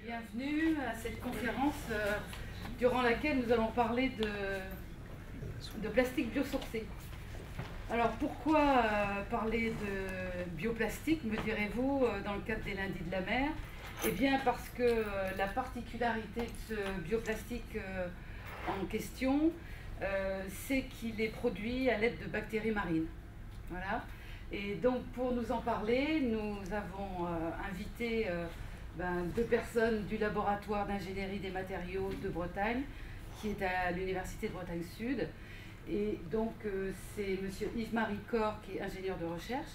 Bienvenue à cette conférence durant laquelle nous allons parler de plastique biosourcé. Alors pourquoi parler de bioplastique, me direz-vous, dans le cadre des lundis de la mer? Eh bien parce que la particularité de ce bioplastique en question, c'est qu'il est produit à l'aide de bactéries marines. Voilà. Et donc pour nous en parler, nous avons invité deux personnes du laboratoire d'ingénierie des matériaux de Bretagne, qui est à l'Université de Bretagne Sud. Et donc c'est monsieur Yves-Marie Corr, qui est ingénieur de recherche,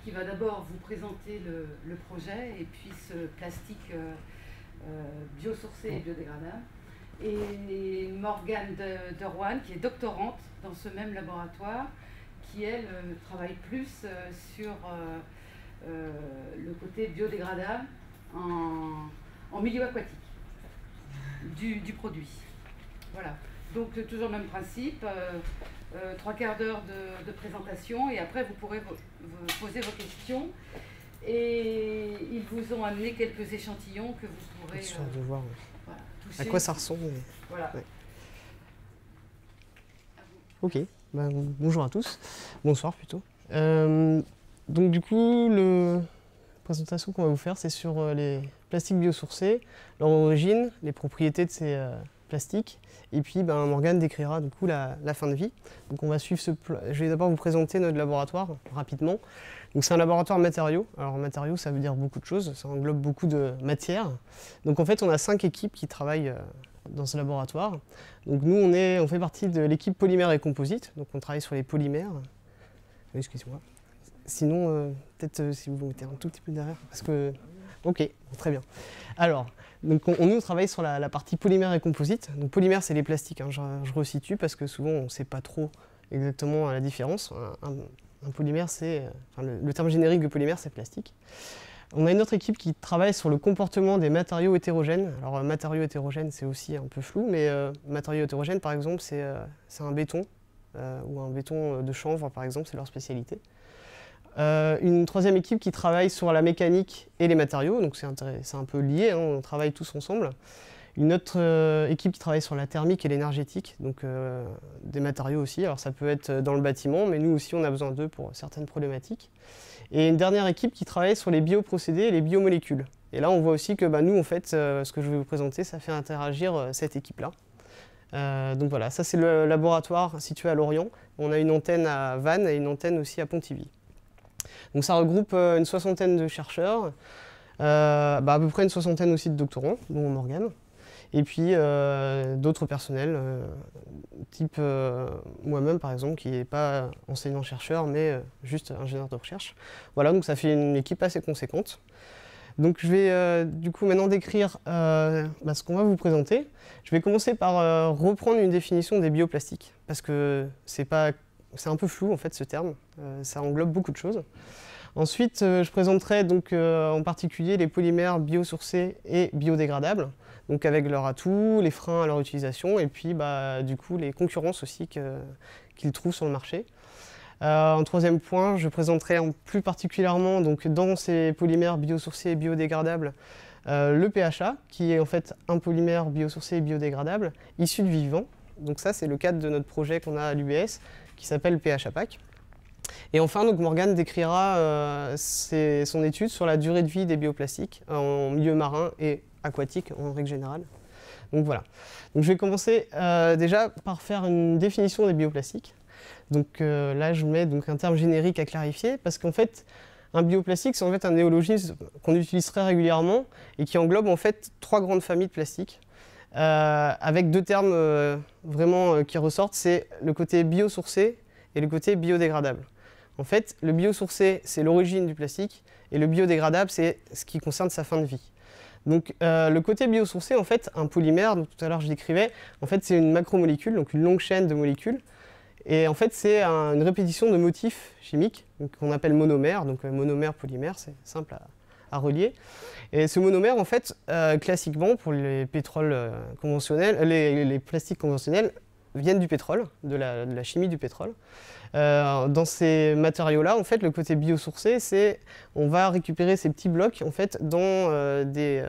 qui va d'abord vous présenter le projet et puis ce plastique biosourcé et biodégradable. Et Morgane de Roanne, qui est doctorante dans ce même laboratoire, qui elle travaille plus sur le côté biodégradable en milieu aquatique du produit. Voilà. Donc toujours le même principe, 3/4 d'heure de présentation et après vous pourrez vous poser vos questions. Et ils vous ont amené quelques échantillons que vous pourrez de voir, voilà, toucher. À quoi ça ressemble. Voilà. Ouais. Ok, bonjour à tous, bonsoir plutôt. Donc du coup, la présentation qu'on va vous faire, c'est sur les plastiques biosourcés, leur origine, les propriétés de ces plastiques, et puis Morgane décrira du coup la fin de vie. Donc on va suivre je vais d'abord vous présenter notre laboratoire rapidement. Donc c'est un laboratoire matériaux. Alors matériaux, ça veut dire beaucoup de choses, ça englobe beaucoup de matières. Donc en fait, on a 5 équipes qui travaillent dans ce laboratoire. Donc nous, on fait partie de l'équipe polymères et composites, donc on travaille sur les polymères. Excusez-moi. Sinon, peut-être si vous vous mettez un tout petit peu derrière, parce que... Ok, très bien. Alors, donc nous travaille sur la partie polymère et composite. Donc polymère, c'est les plastiques, hein, je resitue, parce que souvent, on ne sait pas trop exactement la différence. Un polymère, c'est... le terme générique de polymère, c'est plastique. On a une autre équipe qui travaille sur le comportement des matériaux hétérogènes. Alors matériaux hétérogènes, c'est aussi un peu flou, mais matériaux hétérogènes, par exemple, c'est un béton, ou un béton de chanvre, par exemple, c'est leur spécialité. Une troisième équipe qui travaille sur la mécanique et les matériaux, donc c'est un peu lié, hein, on travaille tous ensemble. Une autre équipe qui travaille sur la thermique et l'énergétique, donc des matériaux aussi. Alors ça peut être dans le bâtiment, mais nous aussi on a besoin d'eux pour certaines problématiques. Et une dernière équipe qui travaille sur les bioprocédés et les biomolécules. Et là on voit aussi que nous en fait, ce que je vais vous présenter, ça fait interagir cette équipe-là. Donc voilà, ça c'est le laboratoire situé à Lorient. On a une antenne à Vannes et une antenne aussi à Pontivy. Donc ça regroupe une soixantaine de chercheurs, à peu près une soixantaine aussi de doctorants, dont Morgane. Et puis d'autres personnels, type moi-même par exemple, qui n'est pas enseignant-chercheur, mais juste ingénieur de recherche. Voilà, donc ça fait une équipe assez conséquente. Donc je vais du coup maintenant décrire ce qu'on va vous présenter. Je vais commencer par reprendre une définition des bioplastiques, parce que c'est un peu flou en fait ce terme, ça englobe beaucoup de choses. Ensuite, je présenterai donc en particulier les polymères biosourcés et biodégradables, donc avec leurs atouts, les freins à leur utilisation et puis du coup les concurrences aussi qu'ils trouvent sur le marché. En troisième point, je présenterai plus particulièrement donc, dans ces polymères biosourcés et biodégradables le PHA, qui est en fait un polymère biosourcé et biodégradable issu de vivants. Donc ça, c'est le cadre de notre projet qu'on a à l'UBS, qui s'appelle PHAPAC. Et enfin, donc, Morgane décrira son étude sur la durée de vie des bioplastiques en milieu marin et aquatique en règle générale. Donc voilà. Donc, je vais commencer déjà par faire une définition des bioplastiques. Donc là, je mets donc, un terme générique à clarifier parce qu'en fait, un bioplastique, c'est en fait un néologisme qu'on utilise très régulièrement et qui englobe en fait 3 grandes familles de plastiques. Avec 2 termes vraiment qui ressortent, c'est le côté biosourcé et le côté biodégradable. En fait, le biosourcé, c'est l'origine du plastique, et le biodégradable, c'est ce qui concerne sa fin de vie. Donc le côté biosourcé, en fait, un polymère, donc tout à l'heure je décrivais, en fait c'est une macromolécule, donc une longue chaîne de molécules, et en fait c'est une répétition de motifs chimiques, qu'on appelle monomère, donc monomère, polymère, c'est simple à relier. Et ce monomère, en fait, classiquement, pour les pétroles conventionnels, les plastiques conventionnels, viennent du pétrole, de la chimie du pétrole. Dans ces matériaux-là, en fait, le côté biosourcé, c'est on va récupérer ces petits blocs en fait, dans des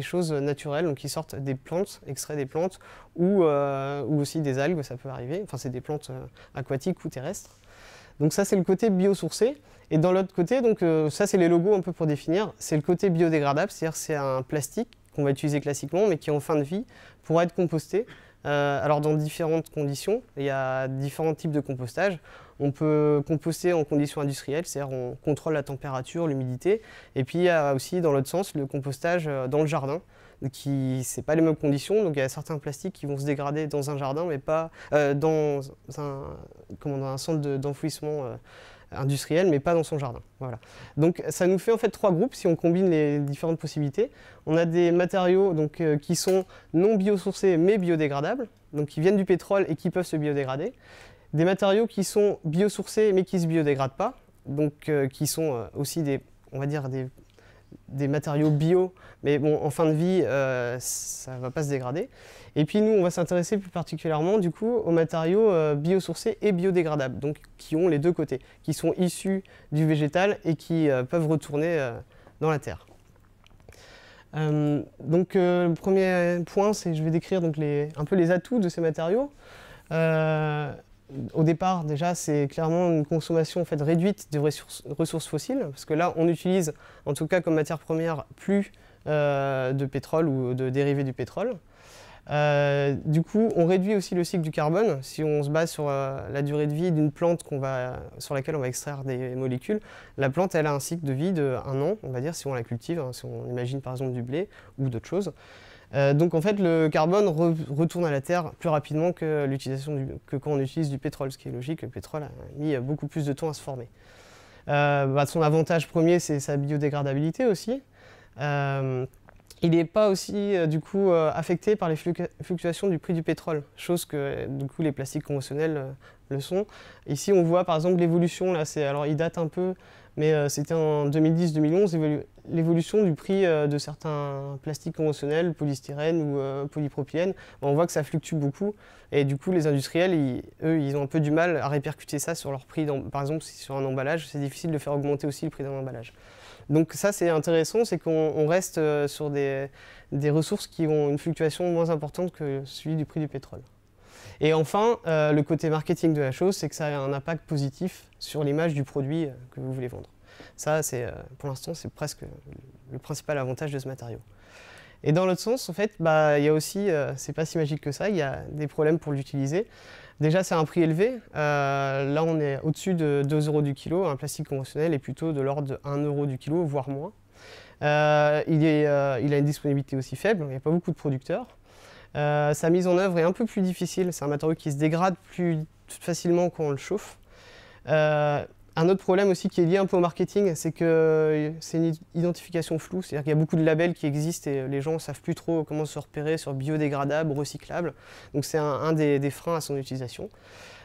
choses naturelles, donc qui sortent des plantes, extraits des plantes, ou aussi des algues, ça peut arriver. Enfin, c'est des plantes aquatiques ou terrestres. Donc ça, c'est le côté biosourcé. Et dans l'autre côté, donc, ça, c'est les logos un peu pour définir, c'est le côté biodégradable, c'est-à-dire c'est un plastique qu'on va utiliser classiquement, mais qui en fin de vie pourra être composté. Alors dans différentes conditions, il y a différents types de compostage. On peut composter en conditions industrielles, c'est-à-dire on contrôle la température, l'humidité. Et puis il y a aussi dans l'autre sens le compostage dans le jardin, qui c'est pas les mêmes conditions. Donc il y a certains plastiques qui vont se dégrader dans un jardin, mais pas dans un centre d'enfouissement industriel, mais pas dans son jardin. Voilà. Donc ça nous fait en fait 3 groupes si on combine les différentes possibilités. On a des matériaux donc, qui sont non biosourcés mais biodégradables, donc qui viennent du pétrole et qui peuvent se biodégrader. Des matériaux qui sont biosourcés mais qui ne se biodégradent pas, donc qui sont aussi on va dire des matériaux bio, mais bon, en fin de vie, ça ne va pas se dégrader. Et puis nous, on va s'intéresser plus particulièrement du coup aux matériaux biosourcés et biodégradables, donc qui ont les deux côtés, qui sont issus du végétal et qui peuvent retourner dans la terre. Donc le premier point, c'est je vais décrire donc, un peu les atouts de ces matériaux. Au départ, déjà, c'est clairement une consommation en fait, réduite de ressources fossiles, parce que là, on utilise, en tout cas comme matière première, plus de pétrole ou de dérivés du pétrole. Du coup, on réduit aussi le cycle du carbone. Si on se base sur la durée de vie d'une plante sur laquelle on va extraire des molécules, la plante, elle a un cycle de vie de 1 an, on va dire, si on la cultive, hein, si on imagine par exemple du blé ou d'autres choses. Donc en fait, le carbone retourne à la Terre plus rapidement que quand on utilise du pétrole, ce qui est logique. Le pétrole a mis beaucoup plus de temps à se former. Son avantage premier, c'est sa biodégradabilité aussi. Il n'est pas aussi du coup affecté par les fluctuations du prix du pétrole, chose que du coup les plastiques conventionnels le sont. Ici on voit par exemple l'évolution, alors il date un peu, mais c'était en 2010-2011, l'évolution du prix de certains plastiques conventionnels, polystyrène ou polypropylène. On voit que ça fluctue beaucoup et du coup les industriels, eux, ils ont un peu du mal à répercuter ça sur leur prix. Par exemple, si sur un emballage, c'est difficile de faire augmenter aussi le prix d'un emballage. Donc ça c'est intéressant, c'est qu'on reste sur des ressources qui ont une fluctuation moins importante que celui du prix du pétrole. Et enfin, le côté marketing de la chose, c'est que ça a un impact positif sur l'image du produit que vous voulez vendre. Ça, pour l'instant, c'est presque le principal avantage de ce matériau. Et dans l'autre sens, en fait, il y a aussi, c'est pas si magique que ça, il y a des problèmes pour l'utiliser. Déjà, c'est un prix élevé. Là, on est au-dessus de 2 € du kilo. Un plastique conventionnel est plutôt de l'ordre de 1 € du kilo, voire moins. Il a une disponibilité aussi faible, il n'y a pas beaucoup de producteurs. Sa mise en œuvre est un peu plus difficile. C'est un matériau qui se dégrade plus facilement quand on le chauffe. Un autre problème aussi qui est lié un peu au marketing, c'est que c'est une identification floue, c'est-à-dire qu'il y a beaucoup de labels qui existent et les gens ne savent plus trop comment se repérer sur biodégradable, recyclable. Donc c'est un des freins à son utilisation.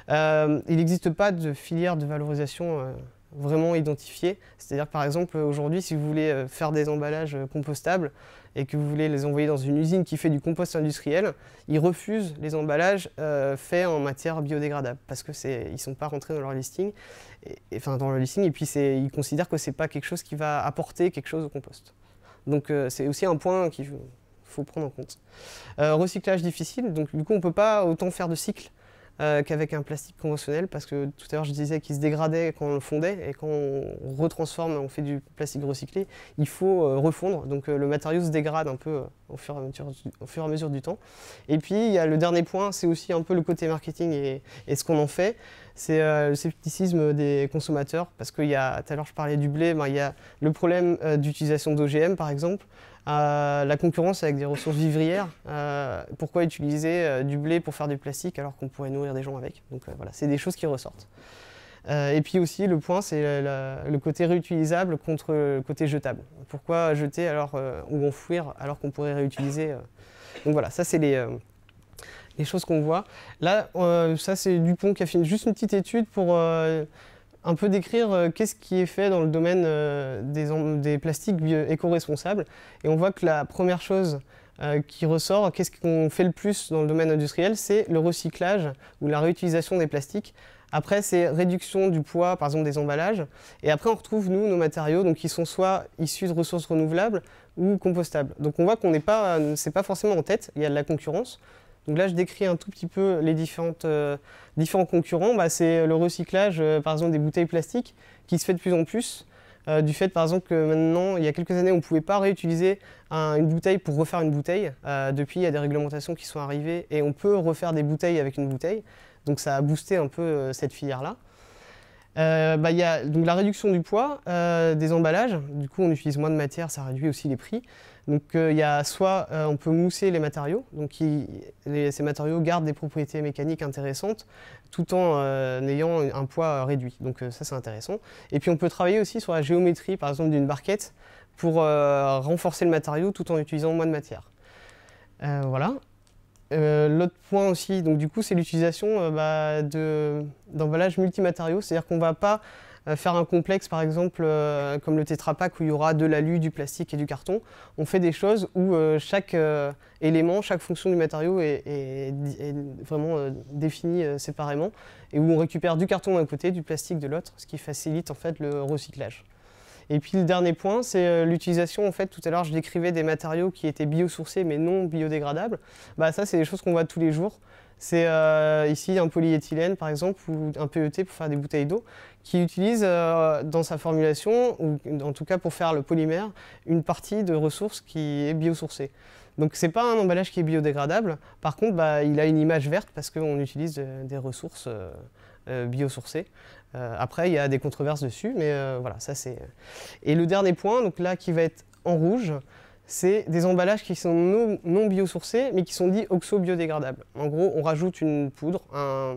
Il n'existe pas de filière de valorisation vraiment identifiée. C'est-à-dire par exemple aujourd'hui, si vous voulez faire des emballages compostables et que vous voulez les envoyer dans une usine qui fait du compost industriel, ils refusent les emballages faits en matière biodégradable parce qu'ils ne sont pas rentrés dans leur listing. Et puis ils considèrent que ce n'est pas quelque chose qui va apporter quelque chose au compost. Donc c'est aussi un point qu'il faut prendre en compte. Recyclage difficile, donc du coup on ne peut pas autant faire de cycles qu'avec un plastique conventionnel parce que tout à l'heure je disais qu'il se dégradait quand on le fondait et quand on retransforme, on fait du plastique recyclé, il faut refondre, donc le matériau se dégrade un peu au fur et à mesure du temps. Et puis il y a le dernier point, c'est aussi un peu le côté marketing et ce qu'on en fait, c'est le scepticisme des consommateurs parce qu'il y a, tout à l'heure je parlais du blé, il y a le problème d'utilisation d'OGM par exemple. La concurrence avec des ressources vivrières, pourquoi utiliser du blé pour faire du plastique alors qu'on pourrait nourrir des gens avec. Donc voilà, c'est des choses qui ressortent. Et puis aussi le point, c'est le côté réutilisable contre le côté jetable. Pourquoi jeter ou enfouir alors qu'on pourrait réutiliser. Donc voilà, ça c'est les choses qu'on voit. Là, ça c'est Dupont qui a fait juste une petite étude pour un peu décrire qu'est-ce qui est fait dans le domaine des plastiques éco-responsables. Et on voit que la première chose qui ressort, qu'est-ce qu'on fait le plus dans le domaine industriel, c'est le recyclage ou la réutilisation des plastiques. Après, c'est réduction du poids, par exemple, des emballages. Et après, on retrouve, nous, nos matériaux, donc, qui sont soit issus de ressources renouvelables ou compostables. Donc on voit qu'on n'est pas, c'est pas forcément en tête, il y a de la concurrence. Donc là, je décris un tout petit peu les différents concurrents. Bah, c'est le recyclage, par exemple, des bouteilles plastiques, qui se fait de plus en plus. Du fait, par exemple, que maintenant, il y a quelques années, on ne pouvait pas réutiliser une bouteille pour refaire une bouteille. Depuis, il y a des réglementations qui sont arrivées et on peut refaire des bouteilles avec une bouteille. Donc ça a boosté un peu cette filière-là. Il y a donc la réduction du poids des emballages. Du coup, on utilise moins de matière, ça réduit aussi les prix. Donc il y a soit on peut mousser les matériaux, donc ces matériaux gardent des propriétés mécaniques intéressantes tout en ayant un poids réduit. Donc ça c'est intéressant. Et puis on peut travailler aussi sur la géométrie par exemple d'une barquette pour renforcer le matériau tout en utilisant moins de matière. Voilà. L'autre point aussi, donc du coup, c'est l'utilisation d'emballages multimatériaux, c'est-à-dire qu'on ne va pas faire un complexe, par exemple, comme le Tetra Pak où il y aura de l'alu, du plastique et du carton. On fait des choses où chaque élément, chaque fonction du matériau est vraiment définie séparément et où on récupère du carton d'un côté, du plastique de l'autre, ce qui facilite en fait le recyclage. Et puis le dernier point, c'est l'utilisation, en fait, tout à l'heure je décrivais des matériaux qui étaient biosourcés mais non biodégradables. Ça, c'est des choses qu'on voit tous les jours. C'est ici un polyéthylène, par exemple, ou un PET pour faire des bouteilles d'eau, qui utilise dans sa formulation, ou en tout cas pour faire le polymère, une partie de ressources qui est biosourcée. Donc c'est pas un emballage qui est biodégradable, par contre il a une image verte parce qu'on utilise des ressources biosourcées. Après il y a des controverses dessus, mais voilà, ça c'est... Et le dernier point, donc là qui va être en rouge, c'est des emballages qui sont non biosourcés, mais qui sont dits oxo-biodégradables. En gros, on rajoute une poudre, un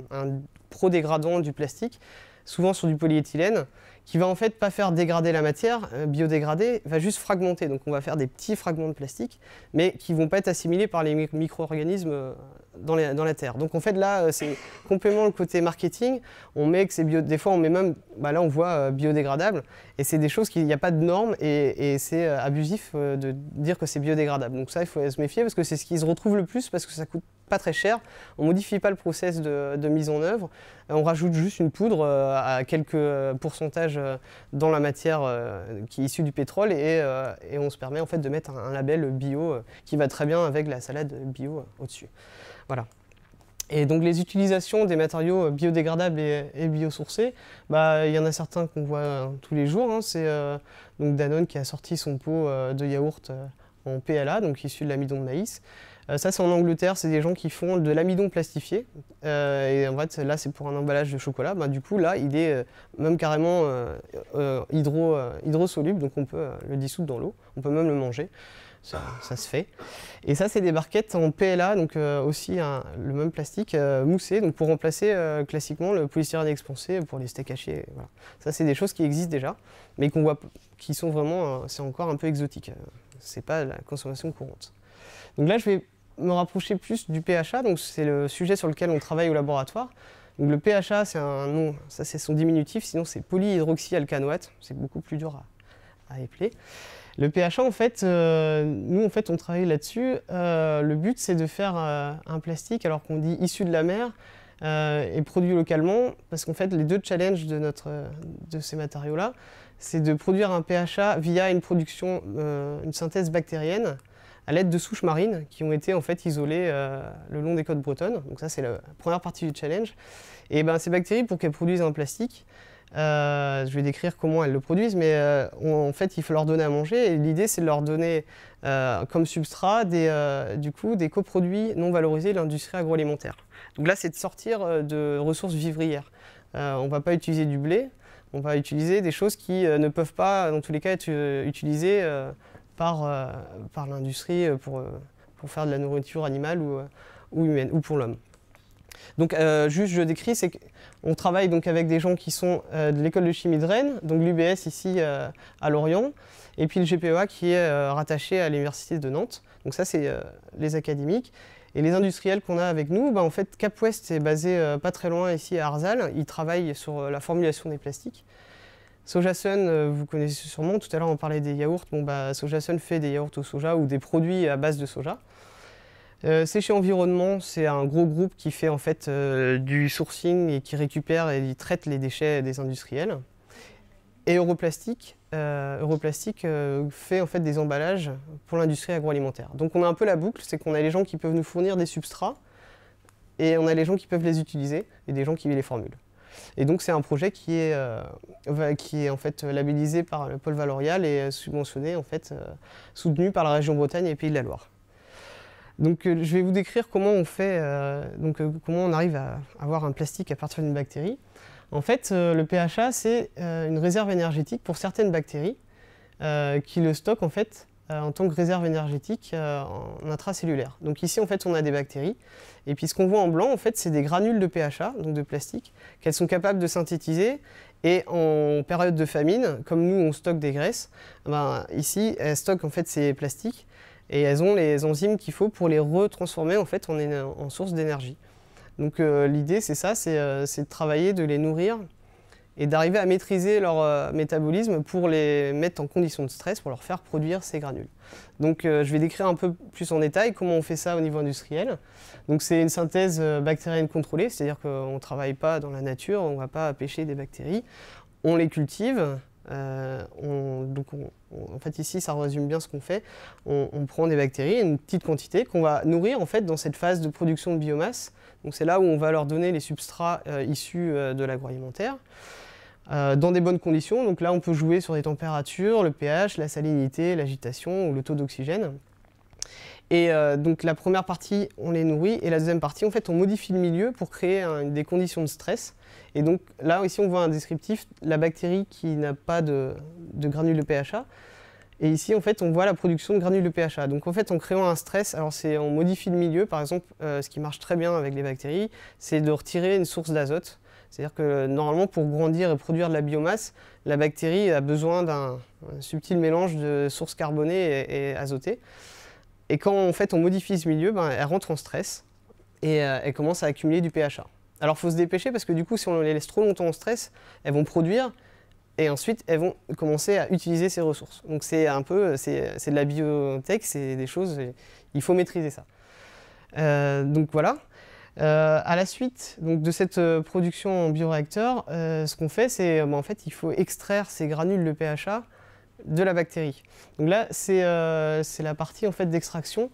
prodégradant du plastique, souvent sur du polyéthylène, qui va en fait pas faire dégrader la matière, biodégrader, va juste fragmenter. Donc on va faire des petits fragments de plastique, mais qui ne vont pas être assimilés par les micro-organismes dans la terre. Donc en fait là, c'est complètement le côté marketing. On met que c'est bio, des fois on met même, là on voit biodégradable, et c'est des choses qu'il n'y a pas de normes, et c'est abusif de dire que c'est biodégradable. Donc ça, il faut se méfier, parce que c'est ce qui se retrouve le plus, parce que ça coûte pas très cher. On ne modifie pas le process de mise en œuvre. On rajoute juste une poudre à quelques pourcentages dans la matière qui est issue du pétrole et on se permet en fait de mettre un label bio qui va très bien avec la salade bio au-dessus. Voilà. Et donc les utilisations des matériaux biodégradables et biosourcés, il y en a certains qu'on voit tous les jours. Hein. C'est donc Danone qui a sorti son pot de yaourt en PLA, donc issu de l'amidon de maïs. Ça, c'est en Angleterre, c'est des gens qui font de l'amidon plastifié. Et en fait, là, c'est pour un emballage de chocolat. Du coup, là, il est même carrément hydrosoluble, donc on peut le dissoudre dans l'eau. On peut même le manger. Ça se fait. Et ça, c'est des barquettes en PLA, donc aussi le même plastique moussé, donc pour remplacer classiquement le polystyrène expansé pour les steaks hachés. Voilà. Ça, c'est des choses qui existent déjà, mais qu'on voit, qui sont vraiment, c'est encore un peu exotique. C'est pas la consommation courante. Donc là, je vais me rapprocher plus du PHA, donc c'est le sujet sur lequel on travaille au laboratoire. Donc le PHA, c'est un nom, ça c'est son diminutif, sinon c'est polyhydroxyalcanoate, c'est beaucoup plus dur à épeler. Le PHA, en fait, nous en fait on travaille là-dessus. Le but c'est de faire un plastique, alors qu'on dit issu de la mer et produit localement, parce qu'en fait les deux challenges de ces matériaux-là, c'est de produire un PHA via une production, une synthèse bactérienne, à l'aide de souches marines qui ont été en fait isolées le long des côtes bretonnes. Donc ça c'est la première partie du challenge. Et ces bactéries, pour qu'elles produisent un plastique, je vais décrire comment elles le produisent, mais en fait il faut leur donner à manger, et l'idée c'est de leur donner comme substrat du coup, des coproduits non valorisés de l'industrie agroalimentaire. Donc là c'est de sortir de ressources vivrières. On ne va pas utiliser du blé, on va utiliser des choses qui ne peuvent pas dans tous les cas être utilisées par l'industrie pour faire de la nourriture animale ou humaine, ou pour l'homme. Donc juste je décris, c'est qu'on travaille donc avec des gens qui sont de l'école de chimie de Rennes, donc l'UBS ici à Lorient, et puis le GPEA qui est rattaché à l'université de Nantes. Donc ça c'est les académiques. Et les industriels qu'on a avec nous, en fait Cap West est basé pas très loin ici à Arzal, ils travaillent sur la formulation des plastiques. SojaSun, vous connaissez sûrement, tout à l'heure on parlait des yaourts. Bon, SojaSun fait des yaourts au soja ou des produits à base de soja. C'est chez Environnement, c'est un gros groupe qui fait en fait du sourcing et qui récupère et qui traite les déchets des industriels. Et Europlastic fait en fait des emballages pour l'industrie agroalimentaire. Donc on a un peu la boucle, c'est qu'on a les gens qui peuvent nous fournir des substrats et on a les gens qui peuvent les utiliser et des gens qui les formulent. Et donc c'est un projet qui est en fait labellisé par le pôle Valorial et subventionné, en fait, soutenu par la région Bretagne et Pays de la Loire. Donc je vais vous décrire comment on fait, comment on arrive à avoir un plastique à partir d'une bactérie. En fait, le PHA, c'est une réserve énergétique pour certaines bactéries qui le stockent en fait en tant que réserve énergétique en intracellulaire. Donc ici, en fait, on a des bactéries. Et puis ce qu'on voit en blanc, en fait, c'est des granules de PHA, donc de plastique, qu'elles sont capables de synthétiser. Et en période de famine, comme nous, on stocke des graisses, ici, elles stockent en fait ces plastiques et elles ont les enzymes qu'il faut pour les retransformer en fait en source d'énergie. Donc l'idée, c'est ça, c'est de travailler, de les nourrir et d'arriver à maîtriser leur métabolisme pour les mettre en condition de stress, pour leur faire produire ces granules. Donc je vais décrire un peu plus en détail comment on fait ça au niveau industriel. Donc c'est une synthèse bactérienne contrôlée, c'est-à-dire qu'on ne travaille pas dans la nature, on ne va pas pêcher des bactéries, on les cultive. En fait ici ça résume bien ce qu'on fait, on prend des bactéries, une petite quantité qu'on va nourrir en fait dans cette phase de production de biomasse. Donc c'est là où on va leur donner les substrats issus de l'agroalimentaire dans des bonnes conditions. Donc là on peut jouer sur des températures, le pH, la salinité, l'agitation ou le taux d'oxygène. Et donc la première partie on les nourrit et la deuxième partie en fait on modifie le milieu pour créer des conditions de stress. Et donc là ici on voit un descriptif, la bactérie qui n'a pas de granules de PHA. Et ici en fait on voit la production de granules de PHA. Donc en fait en créant un stress, alors on modifie le milieu, par exemple ce qui marche très bien avec les bactéries, c'est de retirer une source d'azote. C'est-à-dire que normalement pour grandir et produire de la biomasse, la bactérie a besoin d'un subtil mélange de sources carbonées et azotées. Et quand en fait on modifie ce milieu, elle rentre en stress et elle commence à accumuler du PHA. Alors il faut se dépêcher parce que du coup si on les laisse trop longtemps en stress, elles vont produire et ensuite elles vont commencer à utiliser ces ressources. Donc c'est un peu, c'est de la biotech, c'est des choses, il faut maîtriser ça. Donc voilà. À la suite donc, de cette production en bioréacteur, ce qu'on fait c'est en fait il faut extraire ces granules de PHA de la bactérie. Donc là c'est la partie en fait d'extraction.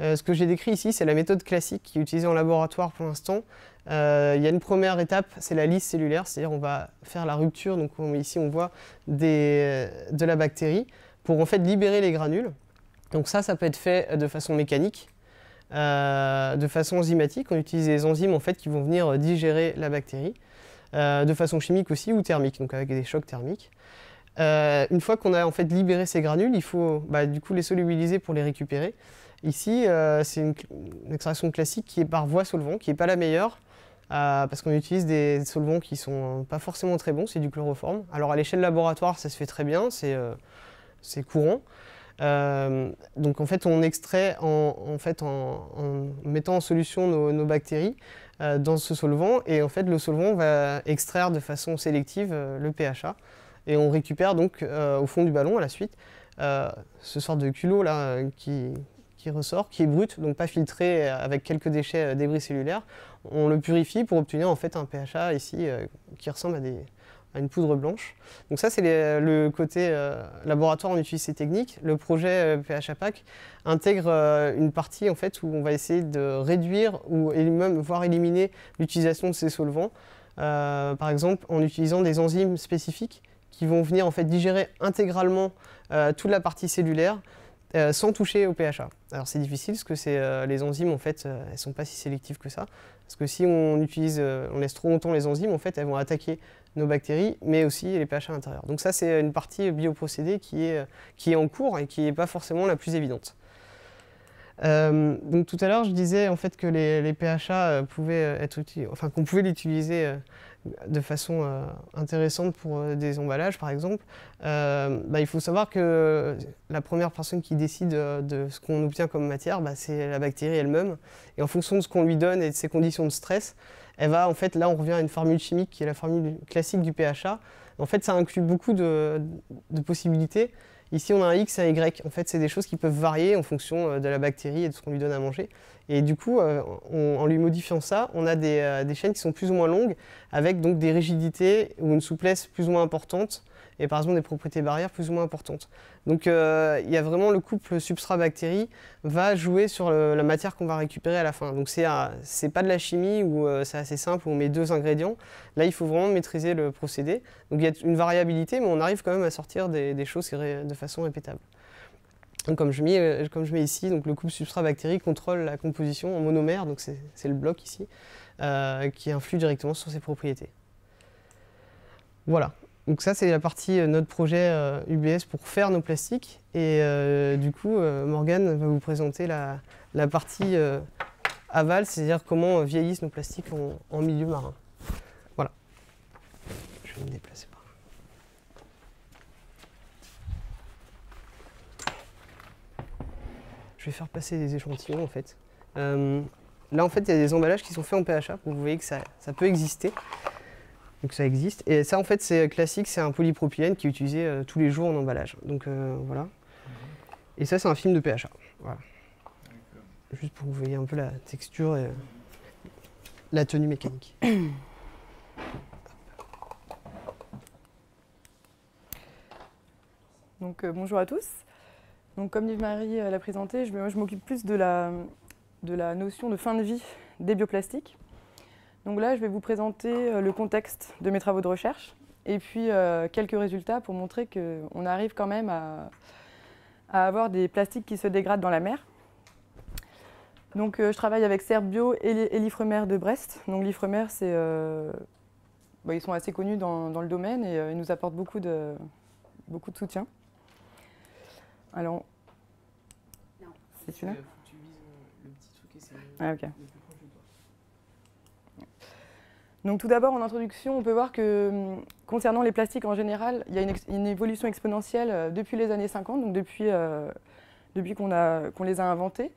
Ce que j'ai décrit ici c'est la méthode classique qui est utilisée en laboratoire pour l'instant. Il y a une première étape, c'est la lyse cellulaire, c'est-à-dire on va faire la rupture, donc ici on voit de la bactérie, pour en fait libérer les granules. Donc ça peut être fait de façon mécanique, de façon enzymatique, on utilise des enzymes en fait qui vont venir digérer la bactérie, de façon chimique aussi ou thermique, donc avec des chocs thermiques. Une fois qu'on a en fait libéré ces granules, il faut du coup les solubiliser pour les récupérer. Ici, c'est une extraction classique qui est par voie solvant, qui n'est pas la meilleure, parce qu'on utilise des solvants qui ne sont pas forcément très bons, c'est du chloroforme. Alors à l'échelle laboratoire, ça se fait très bien, c'est courant. Donc en fait, on extrait en mettant en solution nos bactéries dans ce solvant, et en fait le solvant va extraire de façon sélective le PHA, et on récupère donc au fond du ballon à la suite ce sort de culot là qui ressort, qui est brut, donc pas filtré avec quelques déchets, débris cellulaires. On le purifie pour obtenir en fait un PHA ici qui ressemble à une poudre blanche. Donc ça c'est le côté laboratoire, on utilise ces techniques. Le projet PHA Pack intègre une partie en fait où on va essayer de réduire ou même voire éliminer l'utilisation de ces solvants. Par exemple en utilisant des enzymes spécifiques qui vont venir en fait digérer intégralement toute la partie cellulaire sans toucher au PHA. Alors c'est difficile parce que les enzymes en fait elles sont pas si sélectives que ça. Parce que si on laisse trop longtemps les enzymes, en fait elles vont attaquer nos bactéries, mais aussi les pH à l'intérieur. Donc ça c'est une partie bioprocédé qui est en cours et qui n'est pas forcément la plus évidente. Donc tout à l'heure je disais en fait que les PHA pouvaient être qu'on pouvait l'utiliser de façon intéressante pour des emballages par exemple. Il faut savoir que la première personne qui décide de ce qu'on obtient comme matière, c'est la bactérie elle-même. Et en fonction de ce qu'on lui donne et de ses conditions de stress, elle va en fait, là on revient à une formule chimique qui est la formule classique du PHA. En fait, ça inclut beaucoup de possibilités. Ici, on a un X et un Y. En fait, c'est des choses qui peuvent varier en fonction de la bactérie et de ce qu'on lui donne à manger. Et du coup, en lui modifiant ça, on a des chaînes qui sont plus ou moins longues, avec donc des rigidités ou une souplesse plus ou moins importante, et par exemple des propriétés barrières plus ou moins importantes. Donc il y a vraiment le couple substrat-bactérie va jouer sur la matière qu'on va récupérer à la fin. Donc c'est pas de la chimie où c'est assez simple, où on met 2 ingrédients. Là, il faut vraiment maîtriser le procédé. Donc il y a une variabilité, mais on arrive quand même à sortir des choses de façon répétable. Donc, comme je mets ici, donc le couple substrat-bactérie contrôle la composition en monomère, donc c'est le bloc ici, qui influe directement sur ses propriétés. Voilà. Donc ça, c'est la partie notre projet UBS pour faire nos plastiques. Et du coup, Morgane va vous présenter la partie aval, c'est-à-dire comment vieillissent nos plastiques en milieu marin. Voilà. Je vais me déplacer par là. Je vais faire passer des échantillons en fait. Là, en fait, il y a des emballages qui sont faits en PHA. Donc vous voyez que ça peut exister. Donc ça existe. Et ça, en fait, c'est classique, c'est un polypropylène qui est utilisé tous les jours en emballage. Donc voilà. Et ça, c'est un film de PHA. Voilà. Juste pour que vous voyez un peu la texture et la tenue mécanique. Donc bonjour à tous. Donc comme Yves-Marie l'a présenté, moi, je m'occupe plus de la notion de fin de vie des bioplastiques. Donc là, je vais vous présenter le contexte de mes travaux de recherche et puis quelques résultats pour montrer qu'on arrive quand même à avoir des plastiques qui se dégradent dans la mer. Donc je travaille avec Serbio et l'Ifremer de Brest. Donc l'Ifremer, ils sont assez connus dans le domaine et ils nous apportent beaucoup de soutien. Alors, c'est celui-là ? Tu vises le petit truc et c'est ah, ok. le plus proche de toi. Donc tout d'abord, en introduction, on peut voir que concernant les plastiques en général, il y a une évolution exponentielle depuis les années 50, donc depuis qu'on les a inventés.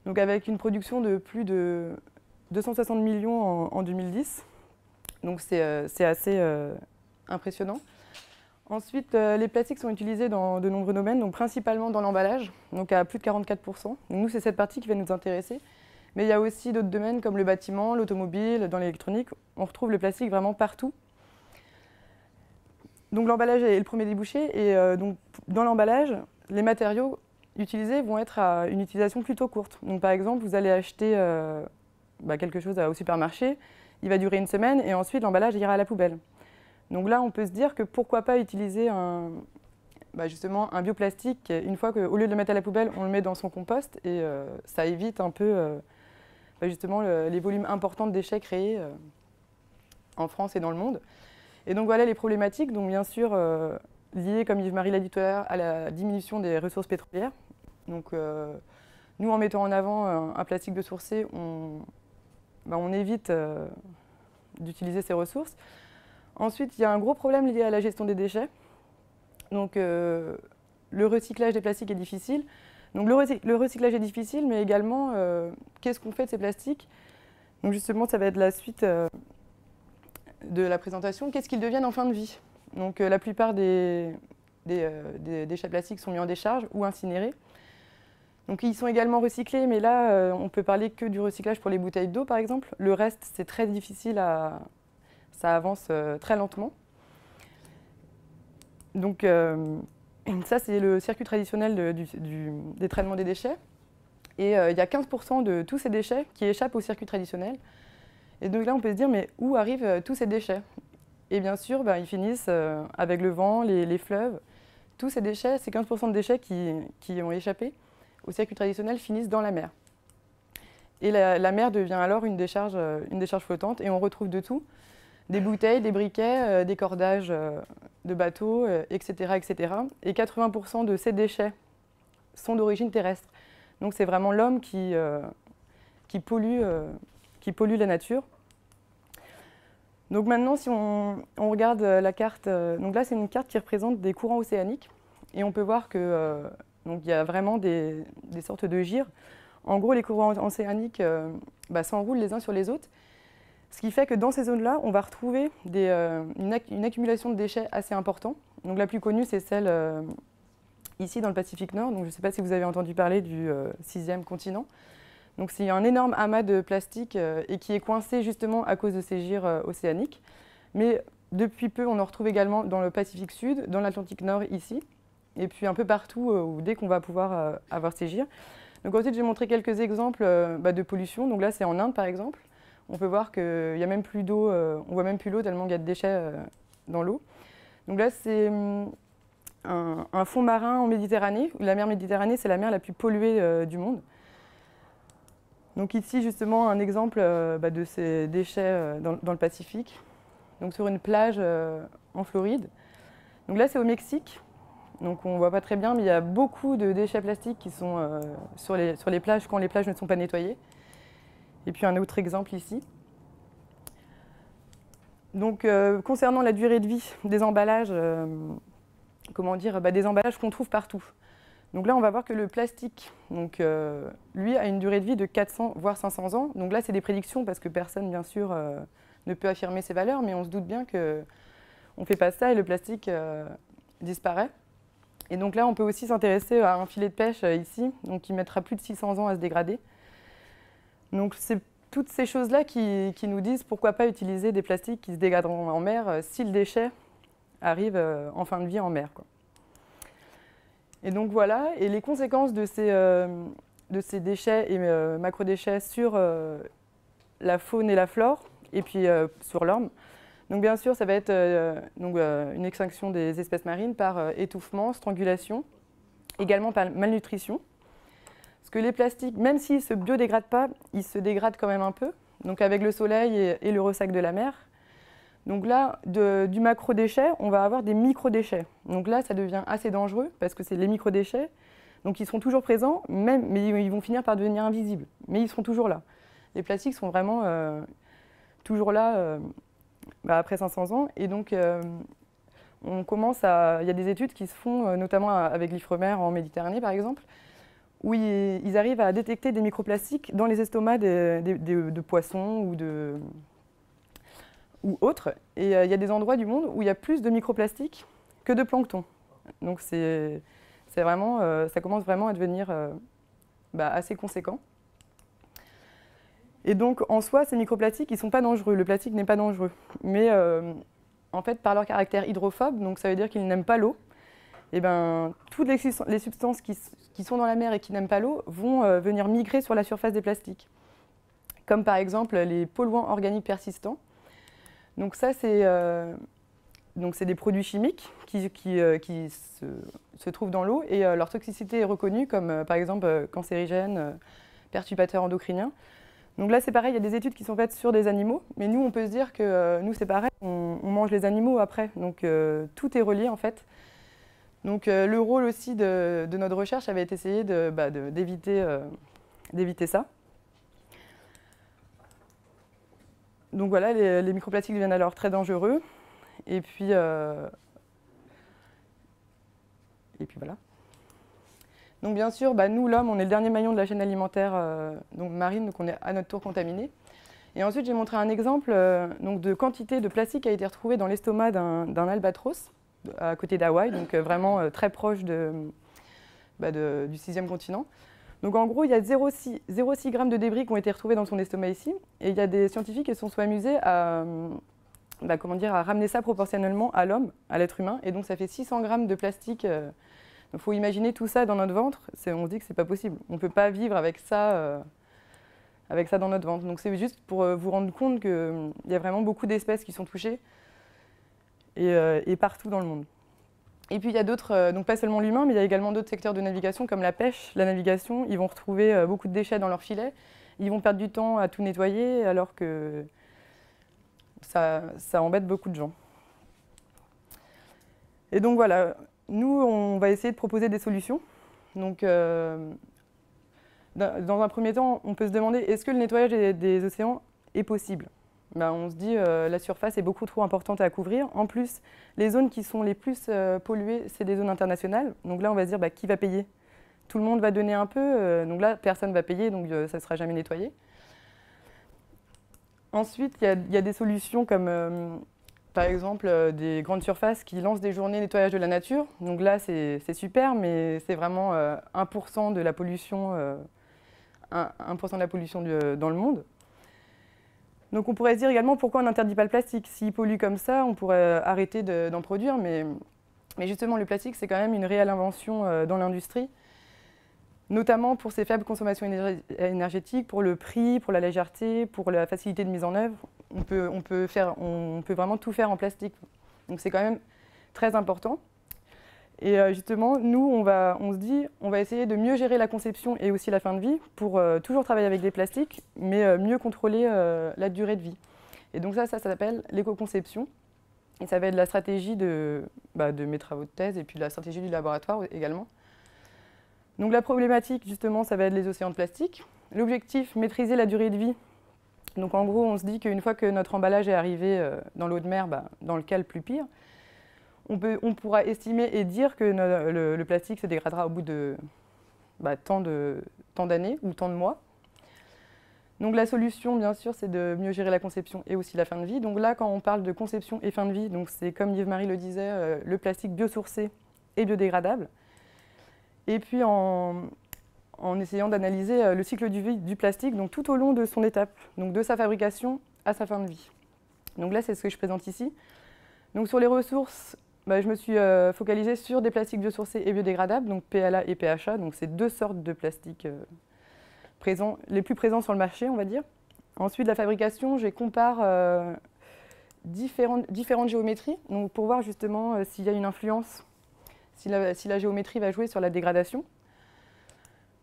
Donc avec une production de plus de 260 millions en 2010. Donc c'est assez impressionnant. Ensuite, les plastiques sont utilisés dans de nombreux domaines, donc principalement dans l'emballage, donc à plus de 44%. Donc nous, c'est cette partie qui va nous intéresser. Mais il y a aussi d'autres domaines comme le bâtiment, l'automobile, dans l'électronique. On retrouve le plastique vraiment partout. Donc l'emballage est le premier débouché. Et donc, dans l'emballage, les matériaux utilisés vont être à une utilisation plutôt courte. Donc par exemple, vous allez acheter quelque chose au supermarché, il va durer une semaine et ensuite l'emballage ira à la poubelle. Donc là, on peut se dire que pourquoi pas utiliser justement un bioplastique une fois qu'au lieu de le mettre à la poubelle, on le met dans son compost et ça évite un peu justement les volumes importants de déchets créés en France et dans le monde. Et donc voilà les problématiques, donc bien sûr liées, comme Yves-Marie l'a dit tout à l'heure, à la diminution des ressources pétrolières. Donc nous, en mettant en avant un plastique biosourcé, on évite d'utiliser ces ressources. Ensuite, il y a un gros problème lié à la gestion des déchets. Donc, le recyclage des plastiques est difficile. Donc, le recyclage est difficile, mais également, qu'est-ce qu'on fait de ces plastiques? Donc, justement, ça va être la suite de la présentation. Qu'est-ce qu'ils deviennent en fin de vie? Donc, la plupart des déchets plastiques sont mis en décharge ou incinérés. Donc, ils sont également recyclés, mais là, on peut parler que du recyclage pour les bouteilles d'eau, par exemple. Le reste, c'est très difficile ça avance très lentement. Donc ça, c'est le circuit traditionnel des traitements des déchets. Et il y a 15% de tous ces déchets qui échappent au circuit traditionnel. Et donc là, on peut se dire, mais où arrivent tous ces déchets? Et bien sûr, ils finissent avec le vent, les fleuves. Tous ces déchets, ces 15% de déchets qui ont échappé au circuit traditionnel finissent dans la mer. Et la mer devient alors une décharge flottante et on retrouve de tout. Des bouteilles, des briquets, des cordages de bateaux, etc., etc. Et 80% de ces déchets sont d'origine terrestre. Donc c'est vraiment l'homme qui pollue la nature. Donc maintenant, si on regarde la carte, donc là c'est une carte qui représente des courants océaniques. Et on peut voir que donc il y a vraiment des sortes de gyres. En gros, les courants océaniques s'enroulent les uns sur les autres. Ce qui fait que dans ces zones-là, on va retrouver une accumulation de déchets assez importante. Donc la plus connue, c'est celle ici dans le Pacifique Nord. Donc je ne sais pas si vous avez entendu parler du 6e continent. Donc c'est un énorme amas de plastique et qui est coincé justement à cause de ces gyres océaniques. Mais depuis peu, on en retrouve également dans le Pacifique Sud, dans l'Atlantique Nord ici, et puis un peu partout dès qu'on va pouvoir avoir ces gyres. Donc ensuite, j'ai montré quelques exemples de pollution. Donc là, c'est en Inde par exemple. On peut voir qu'il n'y a même plus d'eau, on voit même plus l'eau tellement il y a de déchets dans l'eau. Donc là, c'est un fond marin en Méditerranée. La mer Méditerranée, c'est la mer la plus polluée du monde. Donc ici, justement, un exemple de ces déchets dans le Pacifique. Donc sur une plage en Floride. Donc là, c'est au Mexique. Donc on ne voit pas très bien, mais il y a beaucoup de déchets plastiques qui sont sur les plages quand les plages ne sont pas nettoyées. Et puis un autre exemple ici. Donc concernant la durée de vie des emballages, des emballages qu'on trouve partout. Donc là, on va voir que le plastique, lui, a une durée de vie de 400 voire 500 ans. Donc là, c'est des prédictions parce que personne, bien sûr, ne peut affirmer ces valeurs, mais on se doute bien qu'on ne fait pas ça et le plastique disparaît. Et donc là, on peut aussi s'intéresser à un filet de pêche ici, donc qui mettra plus de 600 ans à se dégrader. Donc c'est toutes ces choses-là qui nous disent pourquoi pas utiliser des plastiques qui se dégraderont en mer si le déchet arrive en fin de vie en mer, quoi. Et donc voilà, et les conséquences de ces déchets et macrodéchets sur la faune et la flore, et puis sur l'homme. Donc bien sûr, ça va être une extinction des espèces marines par étouffement, strangulation, également par malnutrition. Parce que les plastiques, même s'ils ne se biodégradent pas, ils se dégradent quand même un peu, donc avec le soleil et le ressac de la mer. Donc là, du macrodéchet, on va avoir des microdéchets. Donc là, ça devient assez dangereux parce que c'est les microdéchets, donc ils seront toujours présents, mais ils vont finir par devenir invisibles. Mais ils seront toujours là. Les plastiques sont vraiment toujours là après 500 ans. Et donc, il y a des études qui se font, notamment avec l'Ifremer en Méditerranée, par exemple, où ils arrivent à détecter des microplastiques dans les estomacs de poissons ou autres. Et il y a des endroits du monde où il y a plus de microplastiques que de plancton. Donc c'est vraiment, ça commence vraiment à devenir assez conséquent. Et donc en soi, ces microplastiques, ils ne sont pas dangereux. Le plastique n'est pas dangereux. Mais en fait, par leur caractère hydrophobe, donc ça veut dire qu'ils n'aiment pas l'eau, et toutes les substances qui sont dans la mer et qui n'aiment pas l'eau vont venir migrer sur la surface des plastiques. Comme par exemple les polluants organiques persistants. Donc ça, c'est des produits chimiques qui se trouvent dans l'eau et leur toxicité est reconnue comme par exemple cancérigène, perturbateur endocrinien. Donc là, c'est pareil, il y a des études qui sont faites sur des animaux, mais nous, on peut se dire que nous, c'est pareil, on mange les animaux après. Donc tout est relié en fait. Donc le rôle aussi de notre recherche avait été d'essayer d'éviter ça. Donc voilà, les microplastiques deviennent alors très dangereux. Et puis voilà. Donc bien sûr, nous, l'homme, on est le dernier maillon de la chaîne alimentaire marine, donc on est à notre tour contaminé. Et ensuite, j'ai montré un exemple de quantité de plastique qui a été retrouvée dans l'estomac d'un albatros à côté d'Hawaï, donc vraiment très proche du 6e continent. Donc en gros, il y a 0,6 grammes de débris qui ont été retrouvés dans son estomac ici. Et il y a des scientifiques qui se sont amusés à ramener ça proportionnellement à l'homme, à l'être humain. Et donc ça fait 600 grammes de plastique. Il faut imaginer tout ça dans notre ventre. On se dit que ce n'est pas possible. On ne peut pas vivre avec ça dans notre ventre. Donc c'est juste pour vous rendre compte qu'il y a vraiment beaucoup d'espèces qui sont touchées et partout dans le monde. Et puis il y a d'autres, donc pas seulement l'humain, mais il y a également d'autres secteurs de navigation comme la pêche, la navigation. Ils vont retrouver beaucoup de déchets dans leurs filets. Ils vont perdre du temps à tout nettoyer alors que ça embête beaucoup de gens. Et donc voilà, nous on va essayer de proposer des solutions. Donc dans un premier temps, on peut se demander est-ce que le nettoyage des océans est possible ? On se dit la surface est beaucoup trop importante à couvrir. En plus, les zones qui sont les plus polluées, c'est des zones internationales. Donc là, on va se dire qui va payer ? Tout le monde va donner un peu. Donc là, personne ne va payer, donc ça ne sera jamais nettoyé. Ensuite, il y a des solutions comme, par exemple, des grandes surfaces qui lancent des journées nettoyage de la nature. Donc là, c'est super, mais c'est vraiment 1% de la pollution, 1% de la pollution dans le monde. Donc on pourrait se dire également pourquoi on n'interdit pas le plastique. S'il pollue comme ça, on pourrait arrêter d'en produire, mais justement le plastique c'est quand même une réelle invention dans l'industrie, notamment pour ses faibles consommations énergétiques, pour le prix, pour la légèreté, pour la facilité de mise en œuvre. On peut vraiment tout faire en plastique. Donc c'est quand même très important. Et justement, nous, on se dit, on va essayer de mieux gérer la conception et aussi la fin de vie pour toujours travailler avec des plastiques, mais mieux contrôler la durée de vie. Et donc ça s'appelle l'éco-conception. Et ça va être la stratégie de mes travaux de thèse et puis la stratégie du laboratoire également. Donc la problématique, justement, ça va être les océans de plastique. L'objectif, maîtriser la durée de vie. Donc en gros, on se dit qu'une fois que notre emballage est arrivé dans l'eau de mer, dans le cas le plus pire, on pourra estimer et dire que le plastique se dégradera au bout de tant d'années ou tant de mois. Donc la solution, bien sûr, c'est de mieux gérer la conception et aussi la fin de vie. Donc là, quand on parle de conception et fin de vie, c'est comme Yves-Marie le disait, le plastique biosourcé et biodégradable. Et puis en essayant d'analyser le cycle de vie du plastique donc tout au long de son étape, donc de sa fabrication à sa fin de vie. Donc là, c'est ce que je présente ici. Donc sur les ressources, je me suis focalisée sur des plastiques biosourcés et biodégradables, donc PLA et PHA. Donc c'est deux sortes de plastiques les plus présents sur le marché, on va dire. Ensuite, la fabrication, je compare différentes géométries, donc pour voir justement s'il y a une influence, si la géométrie va jouer sur la dégradation.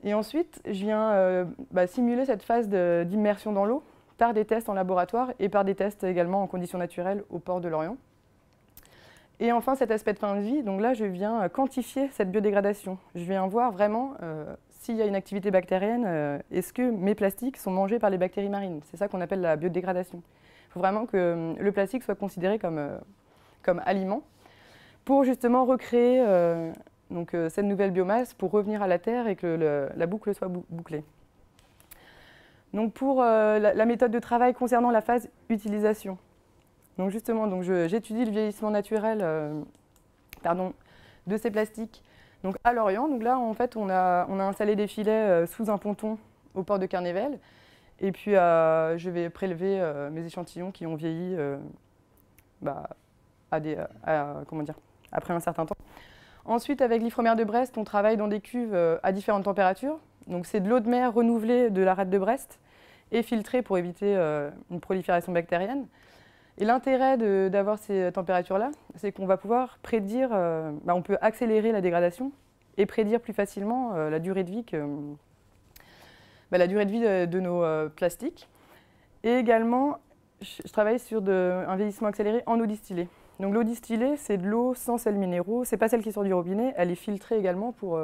Et ensuite, je viens simuler cette phase d'immersion dans l'eau par des tests en laboratoire et par des tests également en conditions naturelles au port de Lorient. Et enfin, cet aspect de fin de vie, donc là, je viens quantifier cette biodégradation. Je viens voir vraiment s'il y a une activité bactérienne, est-ce que mes plastiques sont mangés par les bactéries marines? C'est ça qu'on appelle la biodégradation. Il faut vraiment que le plastique soit considéré comme aliment pour justement recréer cette nouvelle biomasse pour revenir à la Terre et que la boucle soit bouclée. Donc pour la méthode de travail concernant la phase utilisation. Donc justement, j'étudie le vieillissement naturel de ces plastiques à Lorient. Donc là, en fait, on a installé des filets sous un ponton au port de Carnével. Et puis, je vais prélever mes échantillons qui ont vieilli après un certain temps. Ensuite, avec l'Ifremer de Brest, on travaille dans des cuves à différentes températures. Donc c'est de l'eau de mer renouvelée de la rade de Brest et filtrée pour éviter une prolifération bactérienne. Et l'intérêt d'avoir ces températures-là, c'est qu'on va pouvoir prédire, on peut accélérer la dégradation et prédire plus facilement la durée de vie, de nos plastiques. Et également, je travaille sur un vieillissement accéléré en eau distillée. Donc l'eau distillée, c'est de l'eau sans sels minéraux, c'est pas celle qui sort du robinet, elle est filtrée également pour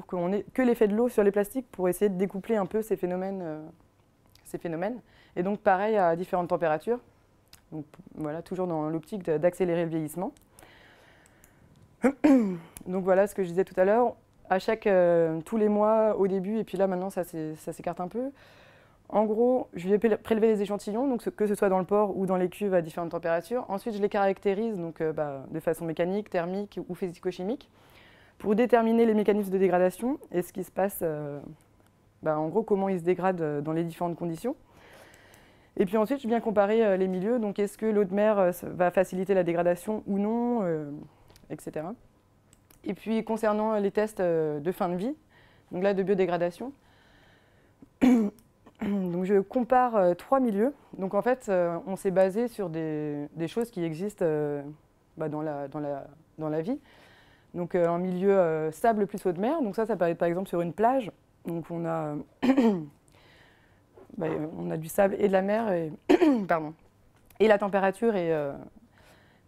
qu'on ait que l'effet de l'eau sur les plastiques pour essayer de découpler un peu ces phénomènes. Et donc pareil à différentes températures. Donc voilà, toujours dans l'optique d'accélérer le vieillissement. Donc voilà ce que je disais tout à l'heure. Tous les mois au début, et puis là maintenant ça s'écarte un peu. En gros, je vais prélever les échantillons, donc que ce soit dans le port ou dans les cuves à différentes températures. Ensuite, je les caractérise de façon mécanique, thermique ou physico-chimique pour déterminer les mécanismes de dégradation et ce qui se passe, en gros, comment ils se dégradent dans les différentes conditions. Et puis ensuite, je viens comparer les milieux. Donc, est-ce que l'eau de mer va faciliter la dégradation ou non, etc. Et puis, concernant les tests de fin de vie, donc là, de biodégradation, donc je compare 3 milieux. Donc, en fait, on s'est basé sur des choses qui existent dans la vie. Donc, un milieu sable plus eau de mer. Donc, ça peut être par exemple sur une plage. Donc, on a du sable et de la mer, et la température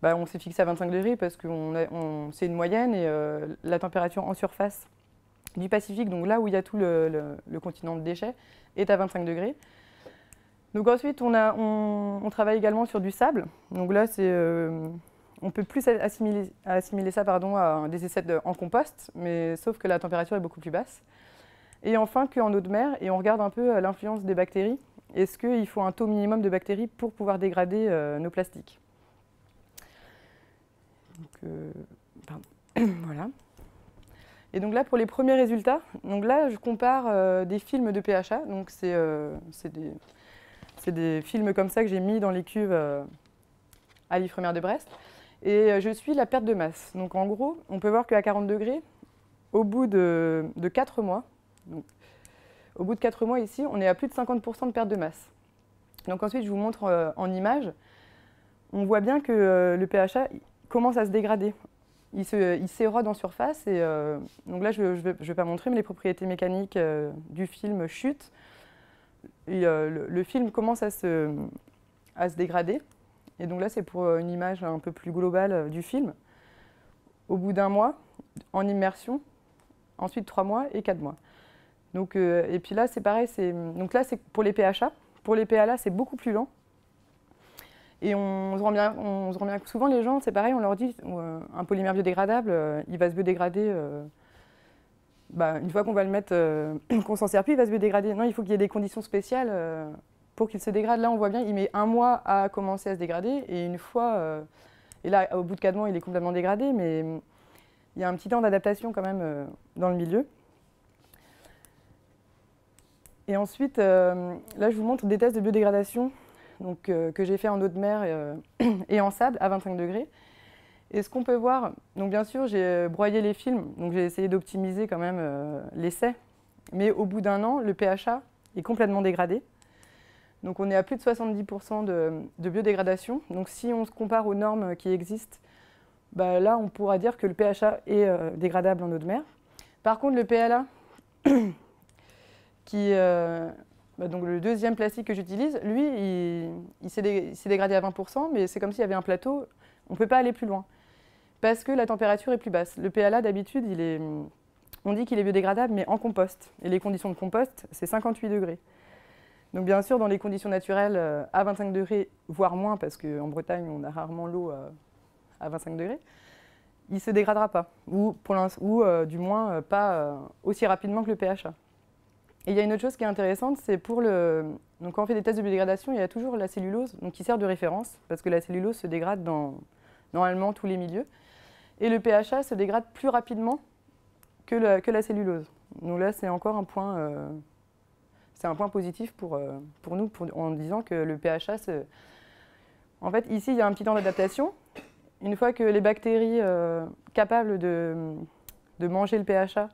on s'est fixé à 25 degrés parce que c'est une moyenne et la température en surface du Pacifique, donc là où il y a tout le continent de déchets, est à 25 degrés. Donc ensuite, on travaille également sur du sable. Donc là, on peut plus assimiler ça à des essais en compost, mais sauf que la température est beaucoup plus basse. Et enfin, qu'en eau de mer, et on regarde un peu l'influence des bactéries est-ce qu'il faut un taux minimum de bactéries pour pouvoir dégrader nos plastiques. Donc, voilà. Et donc là, pour les premiers résultats, donc là, je compare des films de PHA. Donc c'est des films comme ça que j'ai mis dans les cuves à l'Ifremer de Brest. Et je suis la perte de masse. Donc en gros, on peut voir qu'à 40 degrés, au bout de 4 mois, donc, au bout de 4 mois ici, on est à plus de 50% de perte de masse. Donc ensuite, je vous montre en image. On voit bien que le PHA commence à se dégrader. Il s'érode en surface. Et, donc là, je ne vais pas montrer, mais les propriétés mécaniques du film chutent. Et, le film commence à se dégrader. Et donc là, c'est pour une image un peu plus globale du film. Au bout d'un mois, en immersion, ensuite 3 mois et 4 mois. Donc, et puis là, c'est pareil. Donc là, c'est pour les PHA. Pour les PLA, c'est beaucoup plus lent. Et on se rend bien souvent, les gens, c'est pareil, on leur dit un polymère biodégradable, il va se biodégrader. Une fois qu'on va le mettre, qu'on s'en sert plus, il va se biodégrader. Non, il faut qu'il y ait des conditions spéciales pour qu'il se dégrade. Là, on voit bien, il met 1 mois à commencer à se dégrader. Et une fois, et là, au bout de 4 mois, il est complètement dégradé. Mais il y a un petit temps d'adaptation quand même dans le milieu. Et ensuite, là, je vous montre des tests de biodégradation donc, que j'ai fait en eau de mer et en sable à 25 degrés. Et ce qu'on peut voir, donc bien sûr, j'ai broyé les films, donc j'ai essayé d'optimiser quand même l'essai. Mais au bout d'un an, le PHA est complètement dégradé. Donc on est à plus de 70% de biodégradation. Donc si on se compare aux normes qui existent, là, on pourra dire que le PHA est dégradable en eau de mer. Par contre, le PLA, donc le deuxième plastique que j'utilise, lui, il s'est dégradé à 20%, mais c'est comme s'il y avait un plateau, on ne peut pas aller plus loin, parce que la température est plus basse. Le PLA, d'habitude, on dit qu'il est biodégradable, mais en compost. Et les conditions de compost, c'est 58 degrés. Donc bien sûr, dans les conditions naturelles, à 25 degrés, voire moins, parce qu'en Bretagne, on a rarement l'eau à 25 degrés, il ne se dégradera pas, ou du moins pas aussi rapidement que le PHA. Et il y a une autre chose qui est intéressante, c'est donc quand on fait des tests de biodégradation, il y a toujours la cellulose donc qui sert de référence, parce que la cellulose se dégrade dans normalement tous les milieux. Et le PHA se dégrade plus rapidement que la cellulose. Donc là, c'est encore un point, positif pour nous, en disant que le PHA, en fait, ici, il y a un petit temps d'adaptation. Une fois que les bactéries capables de manger le PHA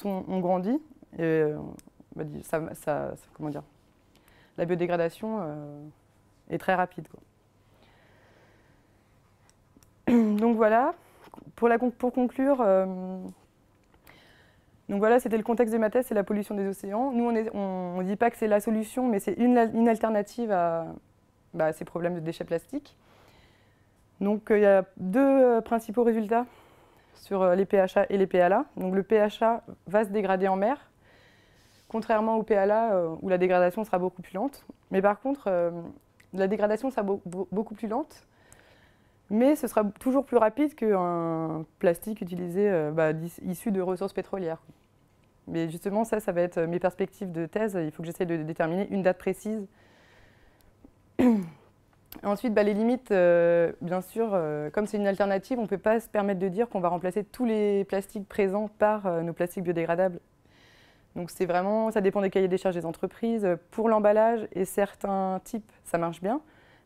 ont grandi, et, comment dire, la biodégradation est très rapide, quoi. Donc voilà, pour conclure, donc voilà, c'était le contexte de ma thèse, c'est la pollution des océans. Nous, on ne dit pas que c'est la solution, mais c'est une alternative à ces problèmes de déchets plastiques. Donc il y a 2 principaux résultats sur les PHA et les PLA. Donc le PHA va se dégrader en mer, contrairement au PLA où la dégradation sera beaucoup plus lente. Mais par contre, la dégradation sera beaucoup plus lente, mais ce sera toujours plus rapide qu'un plastique utilisé issu de ressources pétrolières. Mais justement, ça va être mes perspectives de thèse. Il faut que j'essaie de déterminer une date précise. Ensuite, les limites, bien sûr, comme c'est une alternative, on ne peut pas se permettre de dire qu'on va remplacer tous les plastiques présents par nos plastiques biodégradables. Donc c'est vraiment, ça dépend des cahiers des charges des entreprises. Pour l'emballage et certains types, ça marche bien,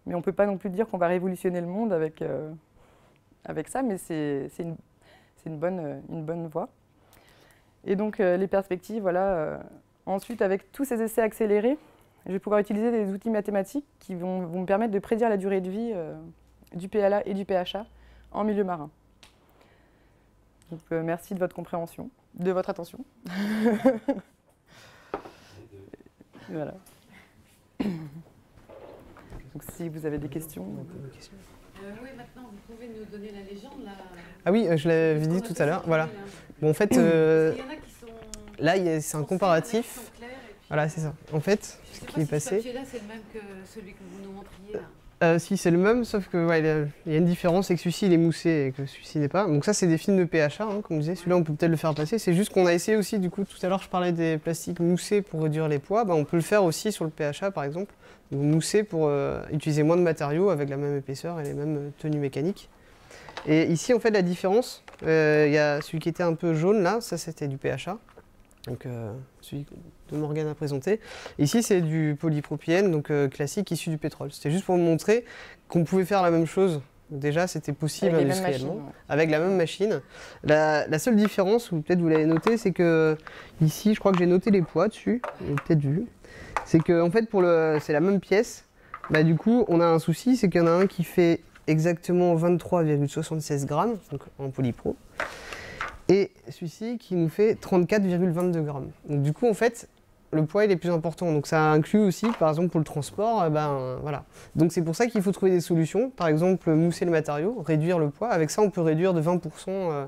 mais on ne peut pas non plus dire qu'on va révolutionner le monde avec ça, mais c'est une bonne voie. Et donc les perspectives, voilà. Ensuite, avec tous ces essais accélérés, je vais pouvoir utiliser des outils mathématiques qui vont me permettre de prédire la durée de vie du PLA et du PHA en milieu marin. Donc, merci de votre compréhension, de votre attention. Voilà. Donc, si vous avez des questions. Oui, maintenant, vous pouvez nous donner la légende, là. Ah oui, je l'avais dit tout à l'heure. Voilà. Bon, en fait, Il y en a qui sont... là, c'est un comparatif. Voilà, c'est ça. En fait, ce qui est passé. Ce papier-là, c'est le même que celui que vous nous montriez, là. Si, c'est le même, sauf que ouais, il y a une différence, c'est que celui-ci il est moussé et que celui-ci n'est pas. Donc ça, c'est des films de PHA, hein, comme je disais. Celui-là, on peut peut-être le faire passer. C'est juste qu'on a essayé aussi, du coup, tout à l'heure, je parlais des plastiques moussés pour réduire les poids. Bah, on peut le faire aussi sur le PHA, par exemple. Donc, mousser pour utiliser moins de matériaux avec la même épaisseur et les mêmes tenues mécaniques. Et ici, en fait, la différence, il y a celui qui était un peu jaune, là, ça, c'était du PHA. Donc celui que Morgane a présenté. Ici, c'est du polypropylène, donc classique, issu du pétrole. C'était juste pour vous montrer qu'on pouvait faire la même chose. Déjà, c'était possible industriellement, avec la même machine. La seule différence, ou peut-être vous l'avez noté, c'est que ici, je crois que j'ai noté les poids dessus, vous avez peut-être vu. C'est que en fait, c'est la même pièce. Bah, du coup, on a un souci, c'est qu'il y en a un qui fait exactement 23,76 grammes, donc en polypro. Et celui-ci qui nous fait 34,22 grammes. Donc du coup, en fait, le poids il est plus important. Donc ça inclut aussi, par exemple, pour le transport, voilà. Donc c'est pour ça qu'il faut trouver des solutions. Par exemple, mousser le matériau, réduire le poids. Avec ça, on peut réduire de 20%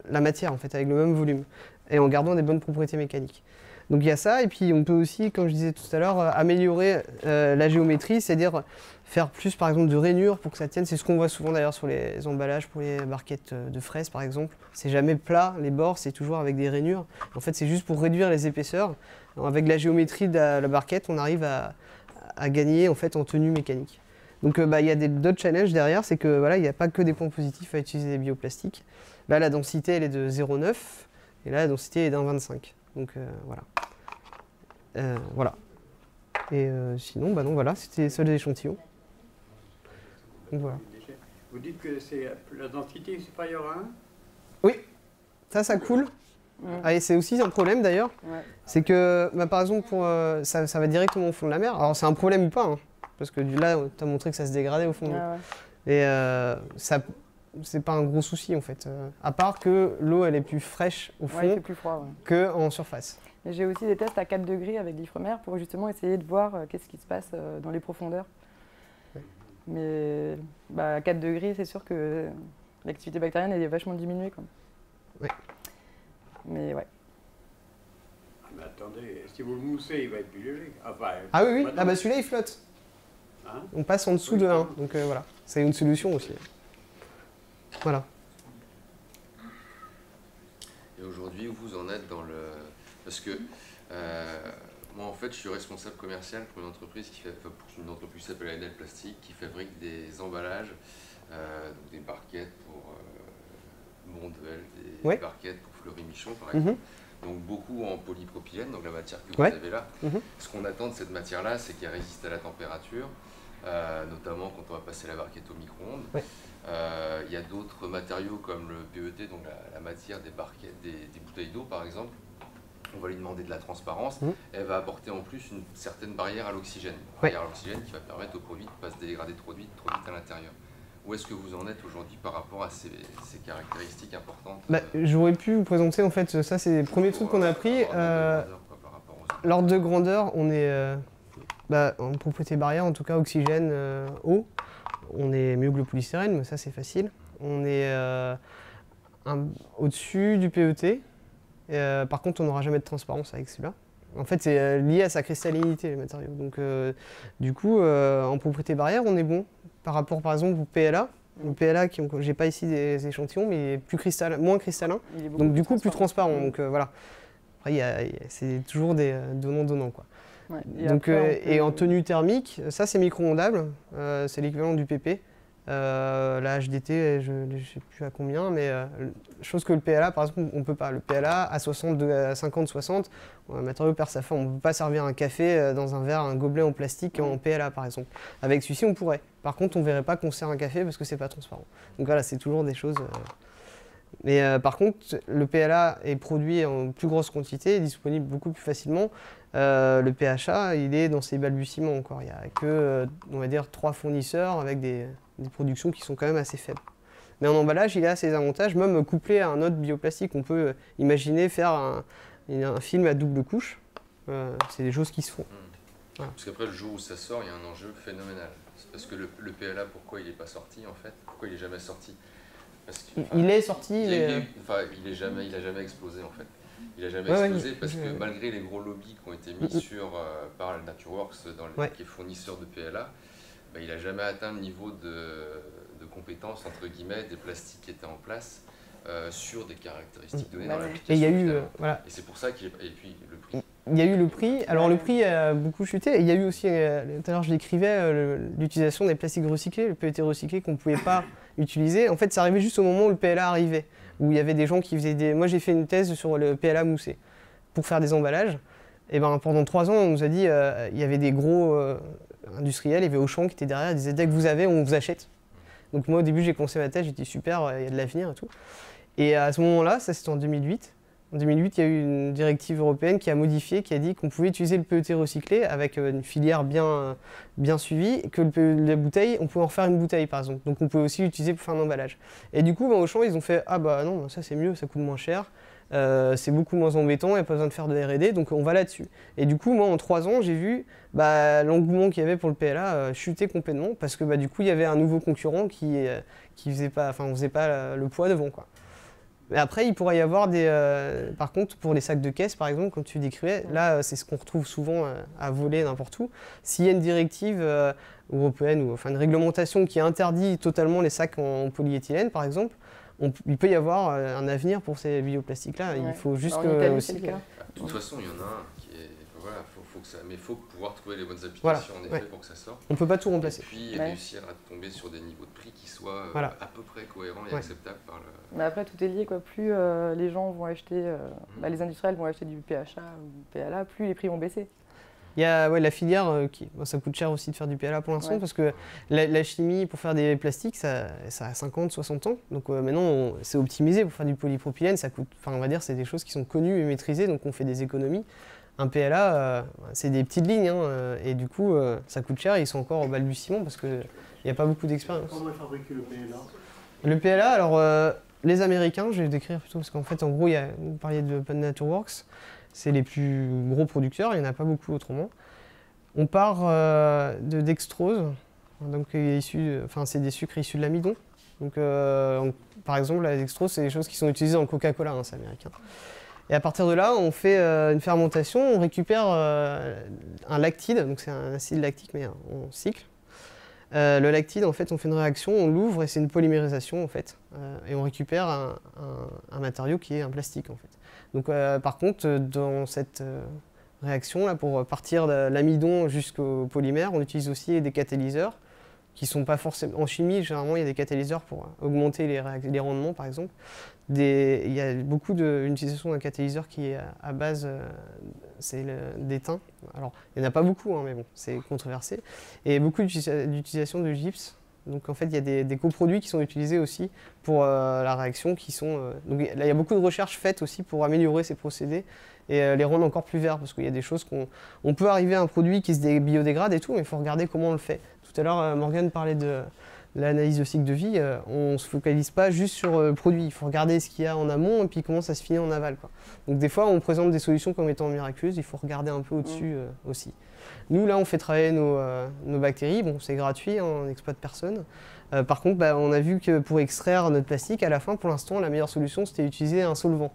la matière, en fait, avec le même volume. Et en gardant des bonnes propriétés mécaniques. Donc il y a ça, et puis on peut aussi, comme je disais tout à l'heure, améliorer la géométrie, c'est-à-dire faire plus par exemple de rainures pour que ça tienne. C'est ce qu'on voit souvent d'ailleurs sur les emballages pour les barquettes de fraises par exemple. C'est jamais plat, les bords, c'est toujours avec des rainures. En fait, c'est juste pour réduire les épaisseurs. Alors, avec la géométrie de la barquette, on arrive à gagner en fait en tenue mécanique. Donc il y a d'autres challenges derrière, c'est que voilà, il n'y a pas que des points positifs à utiliser des bioplastiques. Là, la densité elle est de 0,9 et là la densité est d'1,25. Donc voilà. Voilà. Et sinon, non, voilà, c'était les seuls échantillons. Donc voilà. Vous dites que la densité est supérieure à 1 ? Oui, ça coule. Ah, et c'est aussi un problème d'ailleurs. Ouais. C'est que, par exemple, ça va directement au fond de la mer. Alors c'est un problème ou pas, hein, parce que là, tu as montré que ça se dégradait au fond de l'eau. Et c'est pas un gros souci en fait. À part que l'eau elle est plus fraîche au fond plus froid, qu'en surface. J'ai aussi des tests à 4 degrés avec l'Ifremer pour justement essayer de voir qu'est-ce qui se passe dans les profondeurs. Ouais. Mais à 4 degrés, c'est sûr que l'activité bactérienne elle est vachement diminuée. Quoi. Ouais. Mais ouais. Mais attendez, si vous le moussez, il va être plus léger. Enfin, ah oui, celui-là il flotte. Hein? On passe en dessous de 1, donc voilà. C'est une solution aussi. Voilà. Et aujourd'hui, où vous en êtes dans le... Parce que moi, en fait, je suis responsable commercial pour une entreprise qui s'appelle ANL Plastique, qui fabrique des emballages, donc des barquettes pour Bonduelle, des barquettes pour Fleury Michon, par exemple. Donc beaucoup en polypropylène, donc la matière que vous avez là. Ce qu'on attend de cette matière-là, c'est qu'elle résiste à la température, notamment quand on va passer la barquette au micro-ondes. Il y a d'autres matériaux comme le PET, donc la matière des barquettes, des bouteilles d'eau par exemple. On va lui demander de la transparence. Elle va apporter en plus une certaine barrière à l'oxygène. Barrière à l'oxygène qui va permettre au produit de ne pas se dégrader trop vite à l'intérieur. Où est-ce que vous en êtes aujourd'hui par rapport à ces caractéristiques importantes J'aurais pu vous présenter, en fait, ça c'est les premiers trucs qu'on a appris. L'ordre de grandeur, on est en propriété barrière, en tout cas oxygène, eau. On est mieux que le polystyrène, mais ça c'est facile. On est au-dessus du PET. Par contre, on n'aura jamais de transparence avec celui-là. En fait, c'est lié à sa cristallinité, le matériau. Donc, du coup, en propriété barrière, on est bon. Par rapport, par exemple, au PLA. Le PLA, j'ai pas ici des échantillons, mais il est plus moins cristallin. Donc, du coup, plus transparent. Donc, voilà. Après, c'est toujours des donnant-donnant, quoi. Ouais, donc, et en tenue thermique, ça, c'est micro-ondable. C'est l'équivalent du PP. La HDT, je ne sais plus à combien, mais chose que le PLA, par exemple, on ne peut pas. Le PLA à 50-60, un matériau perd sa forme. On ne peut pas servir un café dans un verre, un gobelet en plastique en PLA, par exemple. Avec celui-ci, on pourrait. Par contre, on ne verrait pas qu'on sert un café parce que c'est pas transparent. Donc voilà, c'est toujours des choses... Mais par contre, le PLA est produit en plus grosse quantité, est disponible beaucoup plus facilement. Le PHA, il est dans ses balbutiements encore. Il n'y a que, on va dire, 3 fournisseurs avec des productions qui sont quand même assez faibles. Mais en emballage, il a ses avantages, même couplé à un autre bioplastique. On peut imaginer faire un film à double couche. C'est des choses qui se font. Voilà. Parce qu'après, le jour où ça sort, il y a un enjeu phénoménal. C'est parce que le PLA, pourquoi il n'est pas sorti en fait? Pourquoi il n'est jamais sorti? Il est sorti. Il n'a jamais explosé en fait. Il n'a jamais explosé parce que malgré les gros lobbies qui ont été mis sur par Natureworks, qui est fournisseur de PLA, il n'a jamais atteint le niveau de compétence, entre guillemets, des plastiques qui étaient en place sur des caractéristiques données dans l'application. Et il y a eu, voilà. Et c'est pour ça qu'il est... Et puis le prix. Il y a eu le prix. Alors le prix a beaucoup chuté. Et il y a eu aussi, tout à l'heure je l'écrivais, l'utilisation des plastiques recyclés, le PET recyclé qu'on ne pouvait pas utiliser. En fait, ça arrivait juste au moment où le PLA arrivait, où il y avait des gens qui faisaient des... Moi, j'ai fait une thèse sur le PLA moussé pour faire des emballages. Et ben, pendant 3 ans, on nous a dit, il y avait des gros industriels, il y avait Auchan qui était derrière, ils disaient, dès que vous avez, on vous achète. Donc moi, au début, j'ai commencé ma thèse, j'ai dit, super, il y a de l'avenir et tout. Et à ce moment-là, ça c'était en 2008. En 2008, il y a eu une directive européenne qui a modifié, qui a dit qu'on pouvait utiliser le PET recyclé avec une filière bien suivie, et que la bouteille, on pouvait en faire une bouteille par exemple. Donc on pouvait aussi l'utiliser pour faire un emballage. Et du coup, Auchan, ils ont fait « Ah bah non, ça c'est mieux, ça coûte moins cher, c'est beaucoup moins embêtant, il n'y a pas besoin de faire de R&D, donc on va là-dessus. » Et du coup, moi en 3 ans, j'ai vu l'engouement qu'il y avait pour le PLA chuter complètement, parce que du coup, il y avait un nouveau concurrent qui faisait pas, on faisait pas le poids devant, quoi. Mais après, il pourrait y avoir des... par contre, pour les sacs de caisse, par exemple, comme tu décrivais, là, c'est ce qu'on retrouve souvent à voler n'importe où. S'il y a une directive européenne, ou enfin une réglementation qui interdit totalement les sacs en polyéthylène, par exemple, il peut y avoir un avenir pour ces bioplastiques-là. Ouais. Il faut juste Alors, en Italie, aussi... c'est le cas. De toute façon, il y en a un qui est... Voilà, mais il faut pouvoir trouver les bonnes applications, Voilà, en effet, ouais. pour que ça sorte. On ne peut pas tout remplacer. Et puis réussir à tomber sur des niveaux de prix qui soient Voilà. à peu près cohérents et Ouais. acceptables par le... Mais après, tout est lié, quoi. Plus les gens vont acheter, les industriels vont acheter du PHA ou du PLA, plus les prix vont baisser. Il y a la filière ça coûte cher aussi de faire du PLA pour l'instant, Ouais. parce que la chimie pour faire des plastiques, ça a 50, 60 ans. Donc maintenant, c'est optimisé pour faire du polypropylène. Ça coûte, on va dire, c'est des choses qui sont connues et maîtrisées, donc on fait des économies. Un PLA, c'est des petites lignes, et du coup, ça coûte cher. Ils sont encore au balbutiement parce qu'il n'y a pas beaucoup d'expérience. Comment est fabriqué le PLA? Le PLA, alors les Américains, je vais le décrire plutôt, parce qu'en fait, en gros, vous parliez de Open Naturworks. C'est les plus gros producteurs, il n'y en a pas beaucoup autrement. On part de dextrose, donc c'est des sucres issus de l'amidon. Donc, par exemple, la dextrose, c'est des choses qui sont utilisées dans le Coca-Cola, c'est américain. Et à partir de là, on fait une fermentation, on récupère un lactide, donc c'est un acide lactique mais en cycle. Le lactide, en fait, on fait une réaction, on l'ouvre et c'est une polymérisation, en fait. Et on récupère un matériau qui est un plastique, en fait. Donc, par contre, dans cette réaction, là, pour partir de l'amidon jusqu'au polymère, on utilise aussi des catalyseurs qui ne sont pas forcément... En chimie, généralement, il y a des catalyseurs pour augmenter les rendements, par exemple. Il y a beaucoup d'utilisation d'un catalyseur qui est à base d'étain. Alors, il n'y en a pas beaucoup, mais bon, c'est controversé. Et beaucoup d'utilisation de gypse. Donc en fait, il y a des coproduits qui sont utilisés aussi pour la réaction. Donc là, il y a beaucoup de recherches faites aussi pour améliorer ces procédés et les rendre encore plus verts. Parce qu'il y a des choses on peut arriver à un produit qui se biodégrade et tout, mais il faut regarder comment on le fait. Tout à l'heure, Morgane parlait de l'analyse de cycle de vie. On ne se focalise pas juste sur le produit. Il faut regarder ce qu'il y a en amont et puis comment ça se finit en aval, quoi. Donc des fois, on présente des solutions comme étant miraculeuses. Il faut regarder un peu au-dessus aussi. Nous, là, on fait travailler nos bactéries. Bon, c'est gratuit, on n'exploite personne. Par contre, on a vu que pour extraire notre plastique, à la fin, pour l'instant, la meilleure solution, c'était d'utiliser un solvant.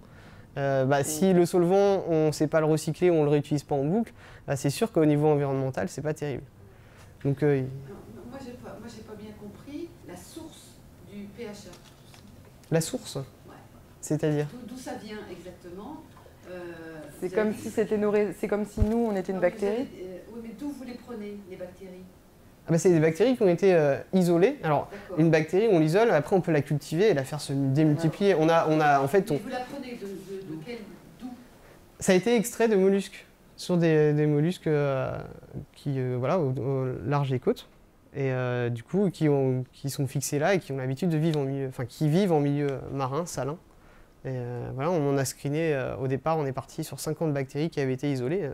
Si le solvant, on ne sait pas le recycler, on ne le réutilise pas en boucle, c'est sûr qu'au niveau environnemental, c'est pas terrible. Donc, moi, j'ai pas bien compris la source du PHA. La source, Ouais. c'est-à-dire? D'où ça vient exactement? C'est comme si c'est comme si nous, on était une bactérie. Oui, mais d'où vous les prenez, les bactéries? C'est des bactéries qui ont été isolées. Alors, une bactérie, on l'isole, après on peut la cultiver et la faire se démultiplier. Ouais. Mais vous la prenez de d'où? Ça a été extrait de mollusques, sur des mollusques qui, au large des côtes. Et du coup, qui sont fixés là et qui ont l'habitude de vivre qui vivent en milieu marin, salin. Et on en a screené, au départ, on est parti sur 50 bactéries qui avaient été isolées.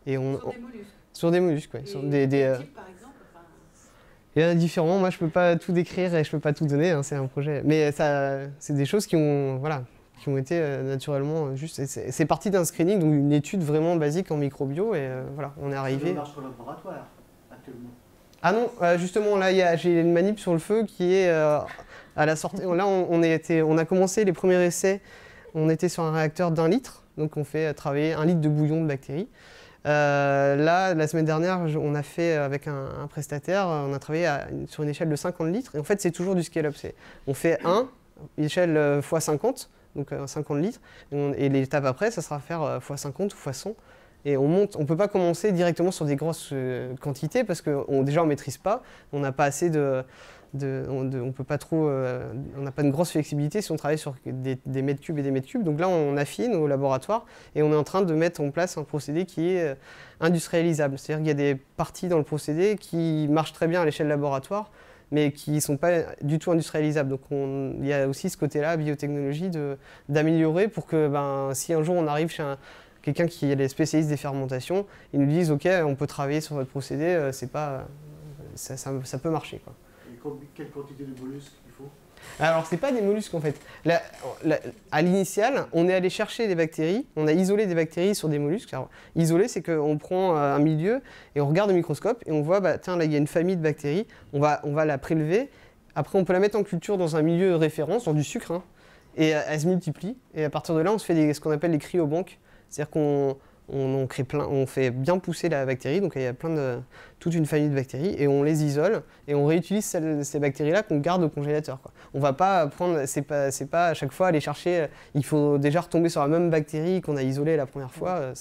Sur des mollusques? Sur des mollusques, oui. Et Sur quel type, par exemple? Il y en a différents, moi je peux pas tout décrire et je peux pas tout donner, c'est un projet. Mais c'est des choses qui ont été naturellement juste. C'est parti d'un screening, donc une étude vraiment basique en microbio, et on est arrivé. C'est une démarche collaboratoire, actuellement. Ah non, justement, là j'ai une manip sur le feu qui est à la sortie. Là on a commencé les premiers essais, on était sur un réacteur d'1 litre, donc on fait travailler 1 litre de bouillon de bactéries. Là, la semaine dernière, on a fait avec un prestataire, on a travaillé sur une échelle de 50 litres. Et en fait, c'est toujours du scale-up. On fait échelle x 50, donc 50 litres. Et l'étape après, ça sera faire x 50 ou x 100. Et on monte. On ne peut pas commencer directement sur des grosses quantités parce que déjà, on ne maîtrise pas. On n'a pas assez on peut pas trop, on n'a pas une grosse flexibilité si on travaille sur des mètres cubes et des mètres cubes. Donc là, on affine au laboratoire et on est en train de mettre en place un procédé qui est industrialisable. C'est-à-dire qu'il y a des parties dans le procédé qui marchent très bien à l'échelle laboratoire, mais qui ne sont pas du tout industrialisables. Donc il y a aussi ce côté-là, biotechnologie, d'améliorer pour que si un jour on arrive chez quelqu'un qui est spécialiste des fermentations, ils nous disent « Ok, on peut travailler sur votre procédé, ça peut marcher, quoi. » Quelle quantité de mollusques il faut? Alors, ce n'est pas des mollusques en fait. À l'initiale, on est allé chercher des bactéries, on a isolé des bactéries sur des mollusques. Alors, isoler, c'est qu'on prend un milieu et on regarde au microscope et on voit, tiens, là, il y a une famille de bactéries, on va la prélever. Après, on peut la mettre en culture dans un milieu de référence, dans du sucre, hein, et elle se multiplie. Et à partir de là, on se fait ce qu'on appelle les cryobanques. C'est-à-dire on fait bien pousser la bactérie, donc il y a toute une famille de bactéries, et on les isole, et on réutilise ces bactéries-là qu'on garde au congélateur, quoi. On ne va pas prendre, c'est pas à chaque fois aller chercher, il faut déjà retomber sur la même bactérie qu'on a isolée la première fois.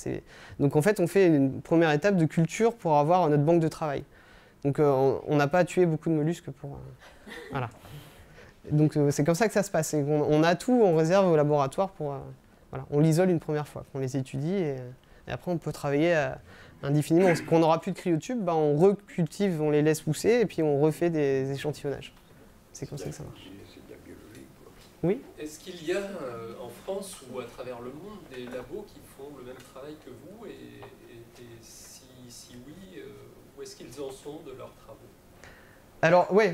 Donc en fait, on fait une première étape de culture pour avoir notre banque de travail. Donc on n'a pas tué beaucoup de mollusques pour... voilà. Donc c'est comme ça que ça se passe. On a tout en réserve au laboratoire pour... voilà. On l'isole une première fois, on les étudie, et après on peut travailler indéfiniment. Quand on n'aura plus de cryotubes, on recultive, on les laisse pousser et puis on refait des échantillonnages. C'est comme ça que ça marche. C'est de la biologie, quoi. Oui. Est-ce qu'il y a en France ou à travers le monde des labos qui font le même travail que vous et si oui, où est-ce qu'ils en sont de leurs travaux? Alors oui,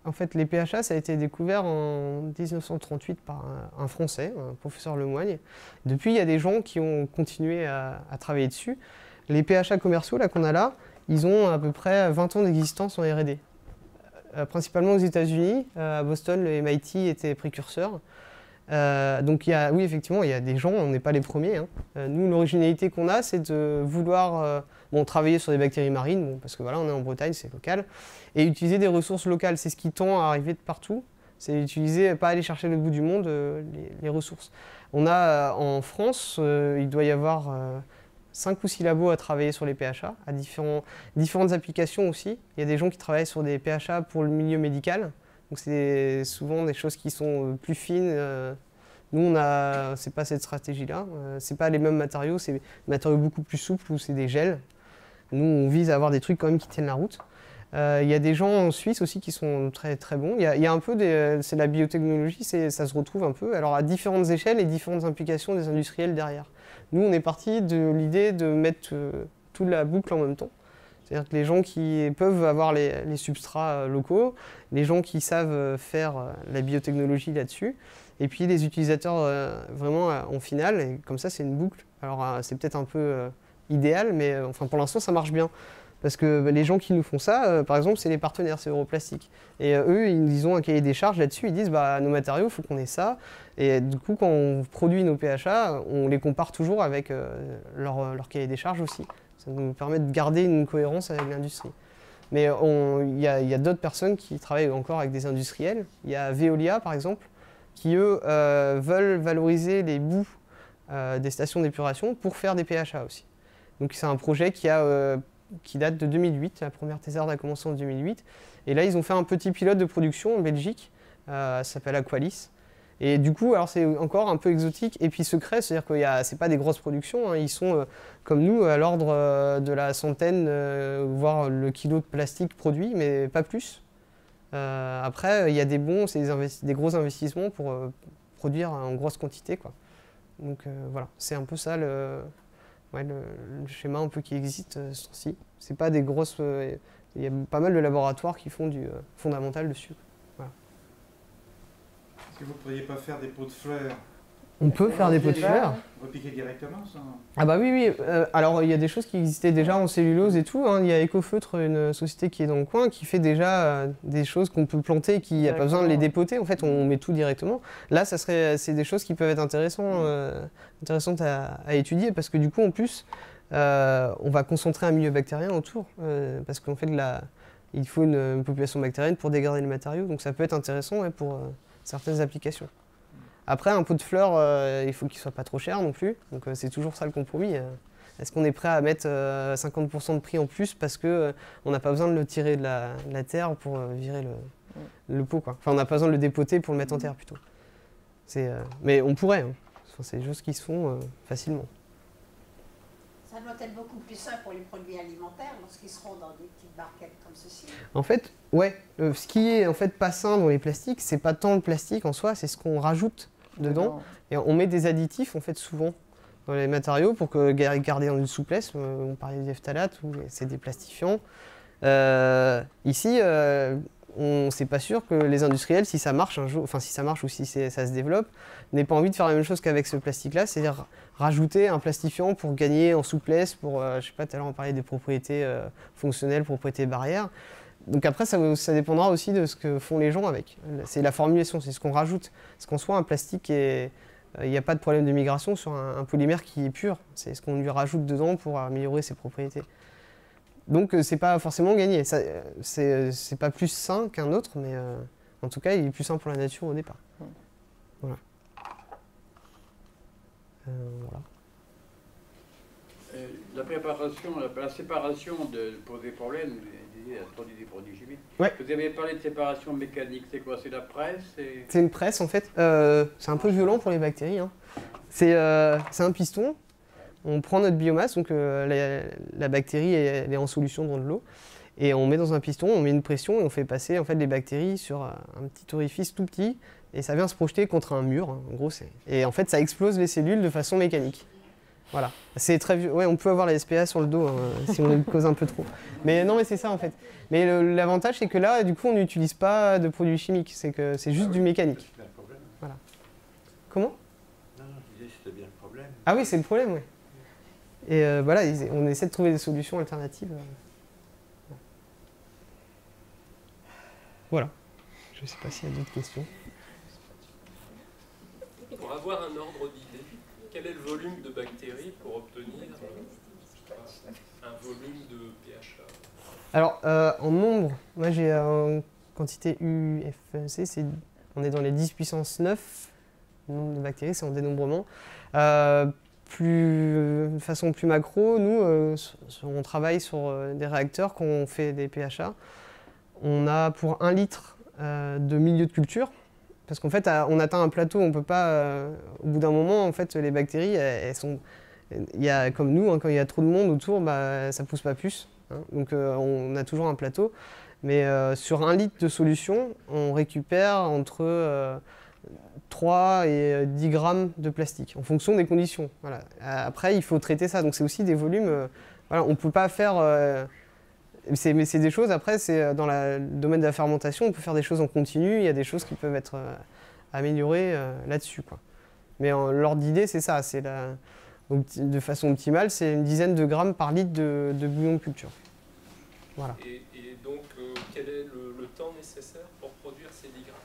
en fait, les PHA, ça a été découvert en 1938 par un Français, un professeur Lemoigne. Depuis, il y a des gens qui ont continué à travailler dessus. Les PHA commerciaux qu'on a là, ils ont à peu près 20 ans d'existence en R&D. Principalement aux États-Unis, à Boston, le MIT était précurseur. Donc oui, effectivement, il y a des gens, on n'est pas les premiers, hein. Nous, l'originalité qu'on a, c'est de vouloir travailler sur des bactéries marines, parce que voilà, on est en Bretagne, c'est local, et utiliser des ressources locales. C'est ce qui tend à arriver de partout, c'est utiliser, pas aller chercher le bout du monde, les ressources. On a en France, il doit y avoir 5 ou 6 labos à travailler sur les PHA, à différentes applications aussi. Il y a des gens qui travaillent sur des PHA pour le milieu médical. Donc c'est souvent des choses qui sont plus fines. Nous, c'est pas cette stratégie-là. C'est pas les mêmes matériaux, c'est des matériaux beaucoup plus souples ou c'est des gels. Nous, on vise à avoir des trucs quand même qui tiennent la route. Il y a des gens en Suisse aussi qui sont très très bons. Il y a un peu c'est la biotechnologie, ça se retrouve un peu. Alors à différentes échelles et différentes implications des industriels derrière. Nous, on est parti de l'idée de mettre toute la boucle en même temps. C'est-à-dire que les gens qui peuvent avoir les substrats locaux, les gens qui savent faire la biotechnologie là-dessus, et puis les utilisateurs vraiment en finale, et comme ça c'est une boucle. Alors c'est peut-être un peu idéal, mais enfin pour l'instant ça marche bien. Parce que les gens qui nous font ça, par exemple, c'est les partenaires, c'est Europlastic. Et eux, ils ont un cahier des charges là-dessus, ils disent nos matériaux, il faut qu'on ait ça. Et du coup, quand on produit nos PHA, on les compare toujours avec leur cahier des charges aussi. Ça nous permet de garder une cohérence avec l'industrie. Mais il y a d'autres personnes qui travaillent encore avec des industriels. Il y a Veolia, par exemple, qui, eux, veulent valoriser les boues des stations d'épuration pour faire des PHA aussi. Donc c'est un projet qui date de 2008. La première thésarde a commencé en 2008. Et là, ils ont fait un petit pilote de production en Belgique. Ça s'appelle Aqualis. Et du coup, alors c'est encore un peu exotique et puis secret, c'est-à-dire que c'est pas des grosses productions, hein. Ils sont comme nous à l'ordre de la centaine, voire le kilo de plastique produit, mais pas plus. Après, il y a c'est des gros investissements pour produire en grosse quantité, quoi. Donc voilà, c'est un peu ça le schéma un peu qui existe ce temps-ci. C'est pas des grosses. Il y a pas mal de laboratoires qui font du fondamental dessus. Voilà. Est-ce que vous ne pourriez pas faire des pots de fleurs On peut faire des pots de fleurs. Repiquer directement sans... Ah bah oui, oui. Alors il y a des choses qui existaient déjà en cellulose et tout, hein. Il y a Ecofeutre, une société qui est dans le coin, qui fait déjà des choses qu'on peut planter et qui n'y a pas besoin de les dépoter. En fait, on met tout directement. Là, c'est des choses qui peuvent être intéressantes à étudier parce que du coup, en plus, on va concentrer un milieu bactérien autour. Parce qu'en fait, il faut une population bactérienne pour dégrader le matériau. Donc ça peut être intéressant, ouais, pour certaines applications. Après, un pot de fleurs, il faut qu'il ne soit pas trop cher non plus. Donc c'est toujours ça le compromis. Est-ce qu'on est prêt à mettre 50% de prix en plus parce qu'on n'a pas besoin de le tirer de la terre pour virer le pot, quoi. Enfin, on n'a pas besoin de le dépoter pour le mettre en terre plutôt. Mais on pourrait. Hein. Enfin, c'est des choses qui se font facilement. Ça doit être beaucoup plus simple pour les produits alimentaires lorsqu'ils seront dans des petites barquettes comme ceci. En fait, ouais. Ce qui est en fait pas sain dans les plastiques, c'est pas tant le plastique en soi, c'est ce qu'on rajoute dedans. Et on met des additifs en fait souvent dans les matériaux pour garder une souplesse. On parlait des phtalates, c'est des plastifiants. Ici, c'est pas sûr que les industriels, si ça marche un jour, enfin si ça marche ou si ça se développe, n'aient pas envie de faire la même chose qu'avec ce plastique-là, c'est-à-dire rajouter un plastifiant pour gagner en souplesse, pour, je sais pas, tout à l'heure on parlait des propriétés fonctionnelles, propriétés barrières. Donc après, ça dépendra aussi de ce que font les gens avec. C'est la formulation, c'est ce qu'on rajoute. Parce qu'en soi, un plastique, il n'y a pas de problème de migration sur un polymère qui est pur. C'est ce qu'on lui rajoute dedans pour améliorer ses propriétés. Donc c'est pas forcément gagné. C'est pas plus sain qu'un autre, mais en tout cas, il est plus sain pour la nature au départ. Voilà. Voilà. La séparation pour des problèmes, des produits chimiques. Ouais. Vous avez parlé de séparation mécanique, c'est quoi? C'est la presse? C'est une presse en fait. C'est un peu violent pour les bactéries. Hein. C'est un piston. On prend notre biomasse, donc la bactérie elle est en solution dans de l'eau, et on met dans un piston, on met une pression et on fait passer en fait les bactéries sur un petit orifice tout petit, et ça vient se projeter contre un mur. Hein. En gros, et en fait ça explose les cellules de façon mécanique. Voilà, c'est très vieux. Ouais, on peut avoir la SPA sur le dos hein, si on cause un peu trop. Mais non, mais c'est ça en fait. Mais l'avantage c'est que là, du coup, on n'utilise pas de produits chimiques. C'est que c'est juste du mécanique. C'est bien le problème. Voilà. Comment? Non, je disais c'était bien le problème. Ah oui, c'est le problème, oui. Et voilà, on essaie de trouver des solutions alternatives. Voilà. Je ne sais pas s'il y a d'autres questions. Pour avoir un ordre d'idée, quel est le volume de bactéries pour obtenir un volume de pH? Alors, en nombre, moi j'ai en quantité UFC, on est dans les 10 puissance 9, le nombre de bactéries, c'est en dénombrement. De façon plus macro, nous, on travaille sur des réacteurs quand on fait des PHA. On a pour 1 litre de milieu de culture, parce qu'en fait, on atteint un plateau, on peut pas. Au bout d'un moment, en fait, les bactéries, elles sont. Il y a, comme nous, hein, quand il y a trop de monde autour, bah, ça pousse pas plus. Hein. Donc, on a toujours un plateau. Mais sur 1 litre de solution, on récupère entre 3 et 10 grammes de plastique, en fonction des conditions. Voilà. Après, il faut traiter ça. Donc, c'est aussi des volumes. Voilà, on ne peut pas faire. Mais c'est des choses, après, c'est dans le domaine de la fermentation, on peut faire des choses en continu, il y a des choses qui peuvent être améliorées là-dessus, quoi. Mais l'ordre d'idée, c'est ça, de façon optimale, c'est une dizaine de grammes par litre de bouillon de culture. Voilà. Et donc, quel est le temps nécessaire pour produire ces 10 grammes?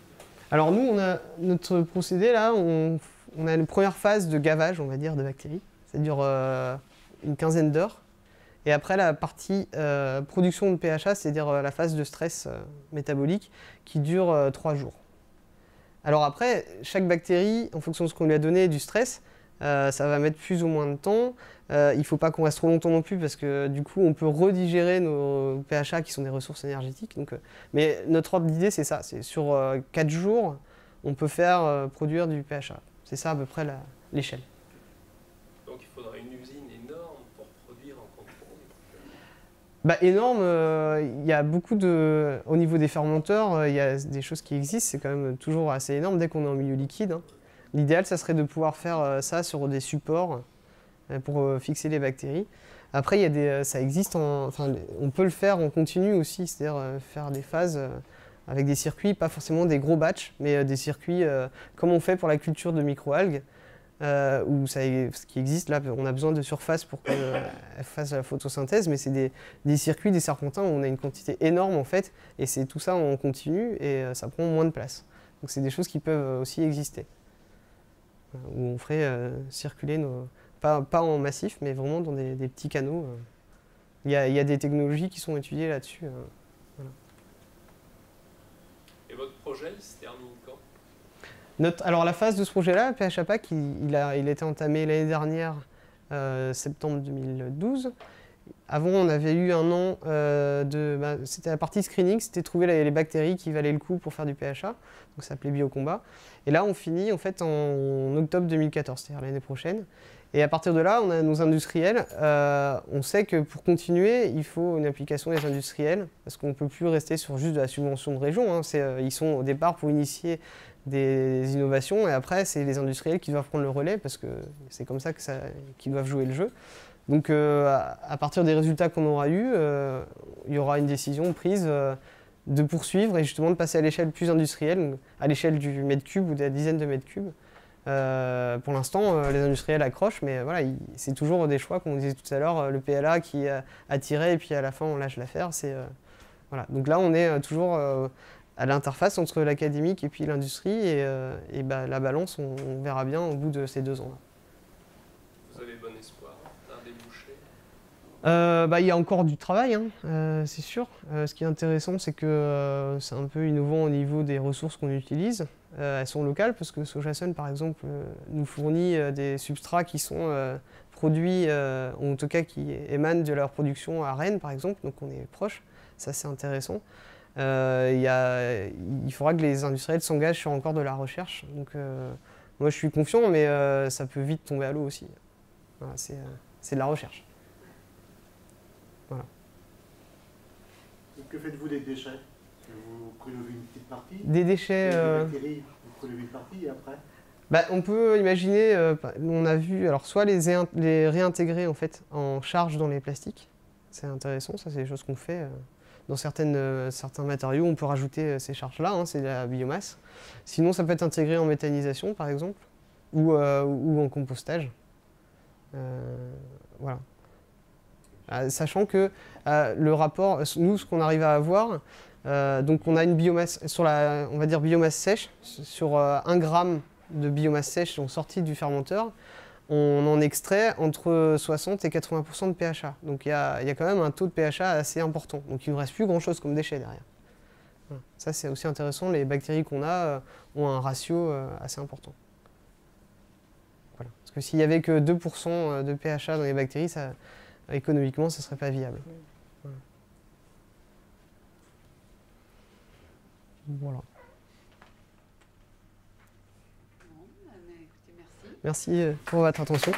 Alors nous, on a notre procédé, là, on a une première phase de gavage, on va dire, de bactéries. Ça dure une quinzaine d'heures. Et après, la partie production de PHA, c'est-à-dire la phase de stress métabolique, qui dure 3 jours. Alors après, chaque bactérie, en fonction de ce qu'on lui a donné du stress, ça va mettre plus ou moins de temps. Il ne faut pas qu'on reste trop longtemps non plus, parce que du coup, on peut redigérer nos PHA, qui sont des ressources énergétiques. Donc, mais notre ordre d'idée, c'est ça. C'est sur 4 jours, on peut faire produire du PHA. C'est ça à peu près l'échelle. Donc il faudrait une usine énorme pour produire en contrôle. Bah, énorme, il y a beaucoup de... Au niveau des fermenteurs, il y a des choses qui existent, c'est quand même toujours assez énorme dès qu'on est en milieu liquide. Hein. L'idéal, ça serait de pouvoir faire ça sur des supports pour fixer les bactéries. Après, ça existe, on peut le faire en continu aussi, c'est-à-dire faire des phases avec des circuits, pas forcément des gros batchs, mais des circuits comme on fait pour la culture de microalgues. ce qui existe, là, on a besoin de surface pour qu'elle fasse la photosynthèse, mais c'est des circuits, des serpentins où on a une quantité énorme en fait, et c'est tout ça en continu, et ça prend moins de place. Donc c'est des choses qui peuvent aussi exister, où on ferait circuler pas en massif, mais vraiment dans des petits canaux. Il y a des technologies qui sont étudiées là-dessus. Voilà. Et votre projet, il se termine quand? Alors la phase de ce projet-là, PH APAC, il a été entamé l'année dernière, septembre 2012. Avant, on avait eu un an c'était la partie screening, c'était trouver les bactéries qui valaient le coup pour faire du PHA, donc ça s'appelait Biocombat. Et là, on finit en fait en octobre 2014, c'est-à-dire l'année prochaine. Et à partir de là, on a nos industriels. On sait que pour continuer, il faut une application des industriels, parce qu'on ne peut plus rester sur juste de la subvention de région. Hein. Ils sont au départ pour initier des innovations, et après, c'est les industriels qui doivent prendre le relais, parce que c'est comme ça qu'ils doivent jouer le jeu. Donc à partir des résultats qu'on aura eus, il y aura une décision prise de poursuivre et justement de passer à l'échelle plus industrielle, à l'échelle du mètre cube ou de la dizaine de mètres cubes. Pour l'instant, les industriels accrochent, mais voilà, c'est toujours des choix, comme on disait tout à l'heure, le PLA qui a tiré et puis à la fin on lâche l'affaire. Voilà. Donc là, on est toujours à l'interface entre l'académique et puis l'industrie, et la balance, on verra bien au bout de ces 2 ans-là. Vous avez bon espoir d'un débouché? Il y a encore du travail, hein, c'est sûr. Ce qui est intéressant, c'est que c'est un peu innovant au niveau des ressources qu'on utilise. Elles sont locales, parce que Sojasun, par exemple, nous fournit des substrats qui sont produits, en tout cas qui émanent de leur production à Rennes, par exemple, donc on est proche. Ça, c'est intéressant. Il faudra que les industriels s'engagent sur encore de la recherche. Donc, moi, je suis confiant, mais ça peut vite tomber à l'eau aussi. Voilà, c'est de la recherche. Voilà. Que faites-vous des déchets? Vous prélevez une petite partie? Des déchets... Des bactéries, vous prélevez une partie et après? On peut imaginer, on a vu, alors soit les réintégrer en fait en charge dans les plastiques. C'est intéressant, ça c'est des choses qu'on fait. Dans certains matériaux, on peut rajouter ces charges-là, hein, c'est de la biomasse. Sinon, ça peut être intégré en méthanisation, par exemple, ou en compostage. Voilà. Sachant que le rapport, nous, ce qu'on arrive à avoir, donc on a une biomasse, on va dire biomasse sèche, sur 1 gramme de biomasse sèche donc sortie du fermenteur, on en extrait entre 60 et 80% de PHA. Donc il y a quand même un taux de PHA assez important. Donc il ne reste plus grand-chose comme déchet derrière. Voilà. Ça, c'est aussi intéressant. Les bactéries qu'on a ont un ratio assez important. Voilà. Parce que s'il n'y avait que 2% de PHA dans les bactéries, économiquement, ça ne serait pas viable. Voilà. Voilà. Bon, écoutez, merci. Merci pour votre attention.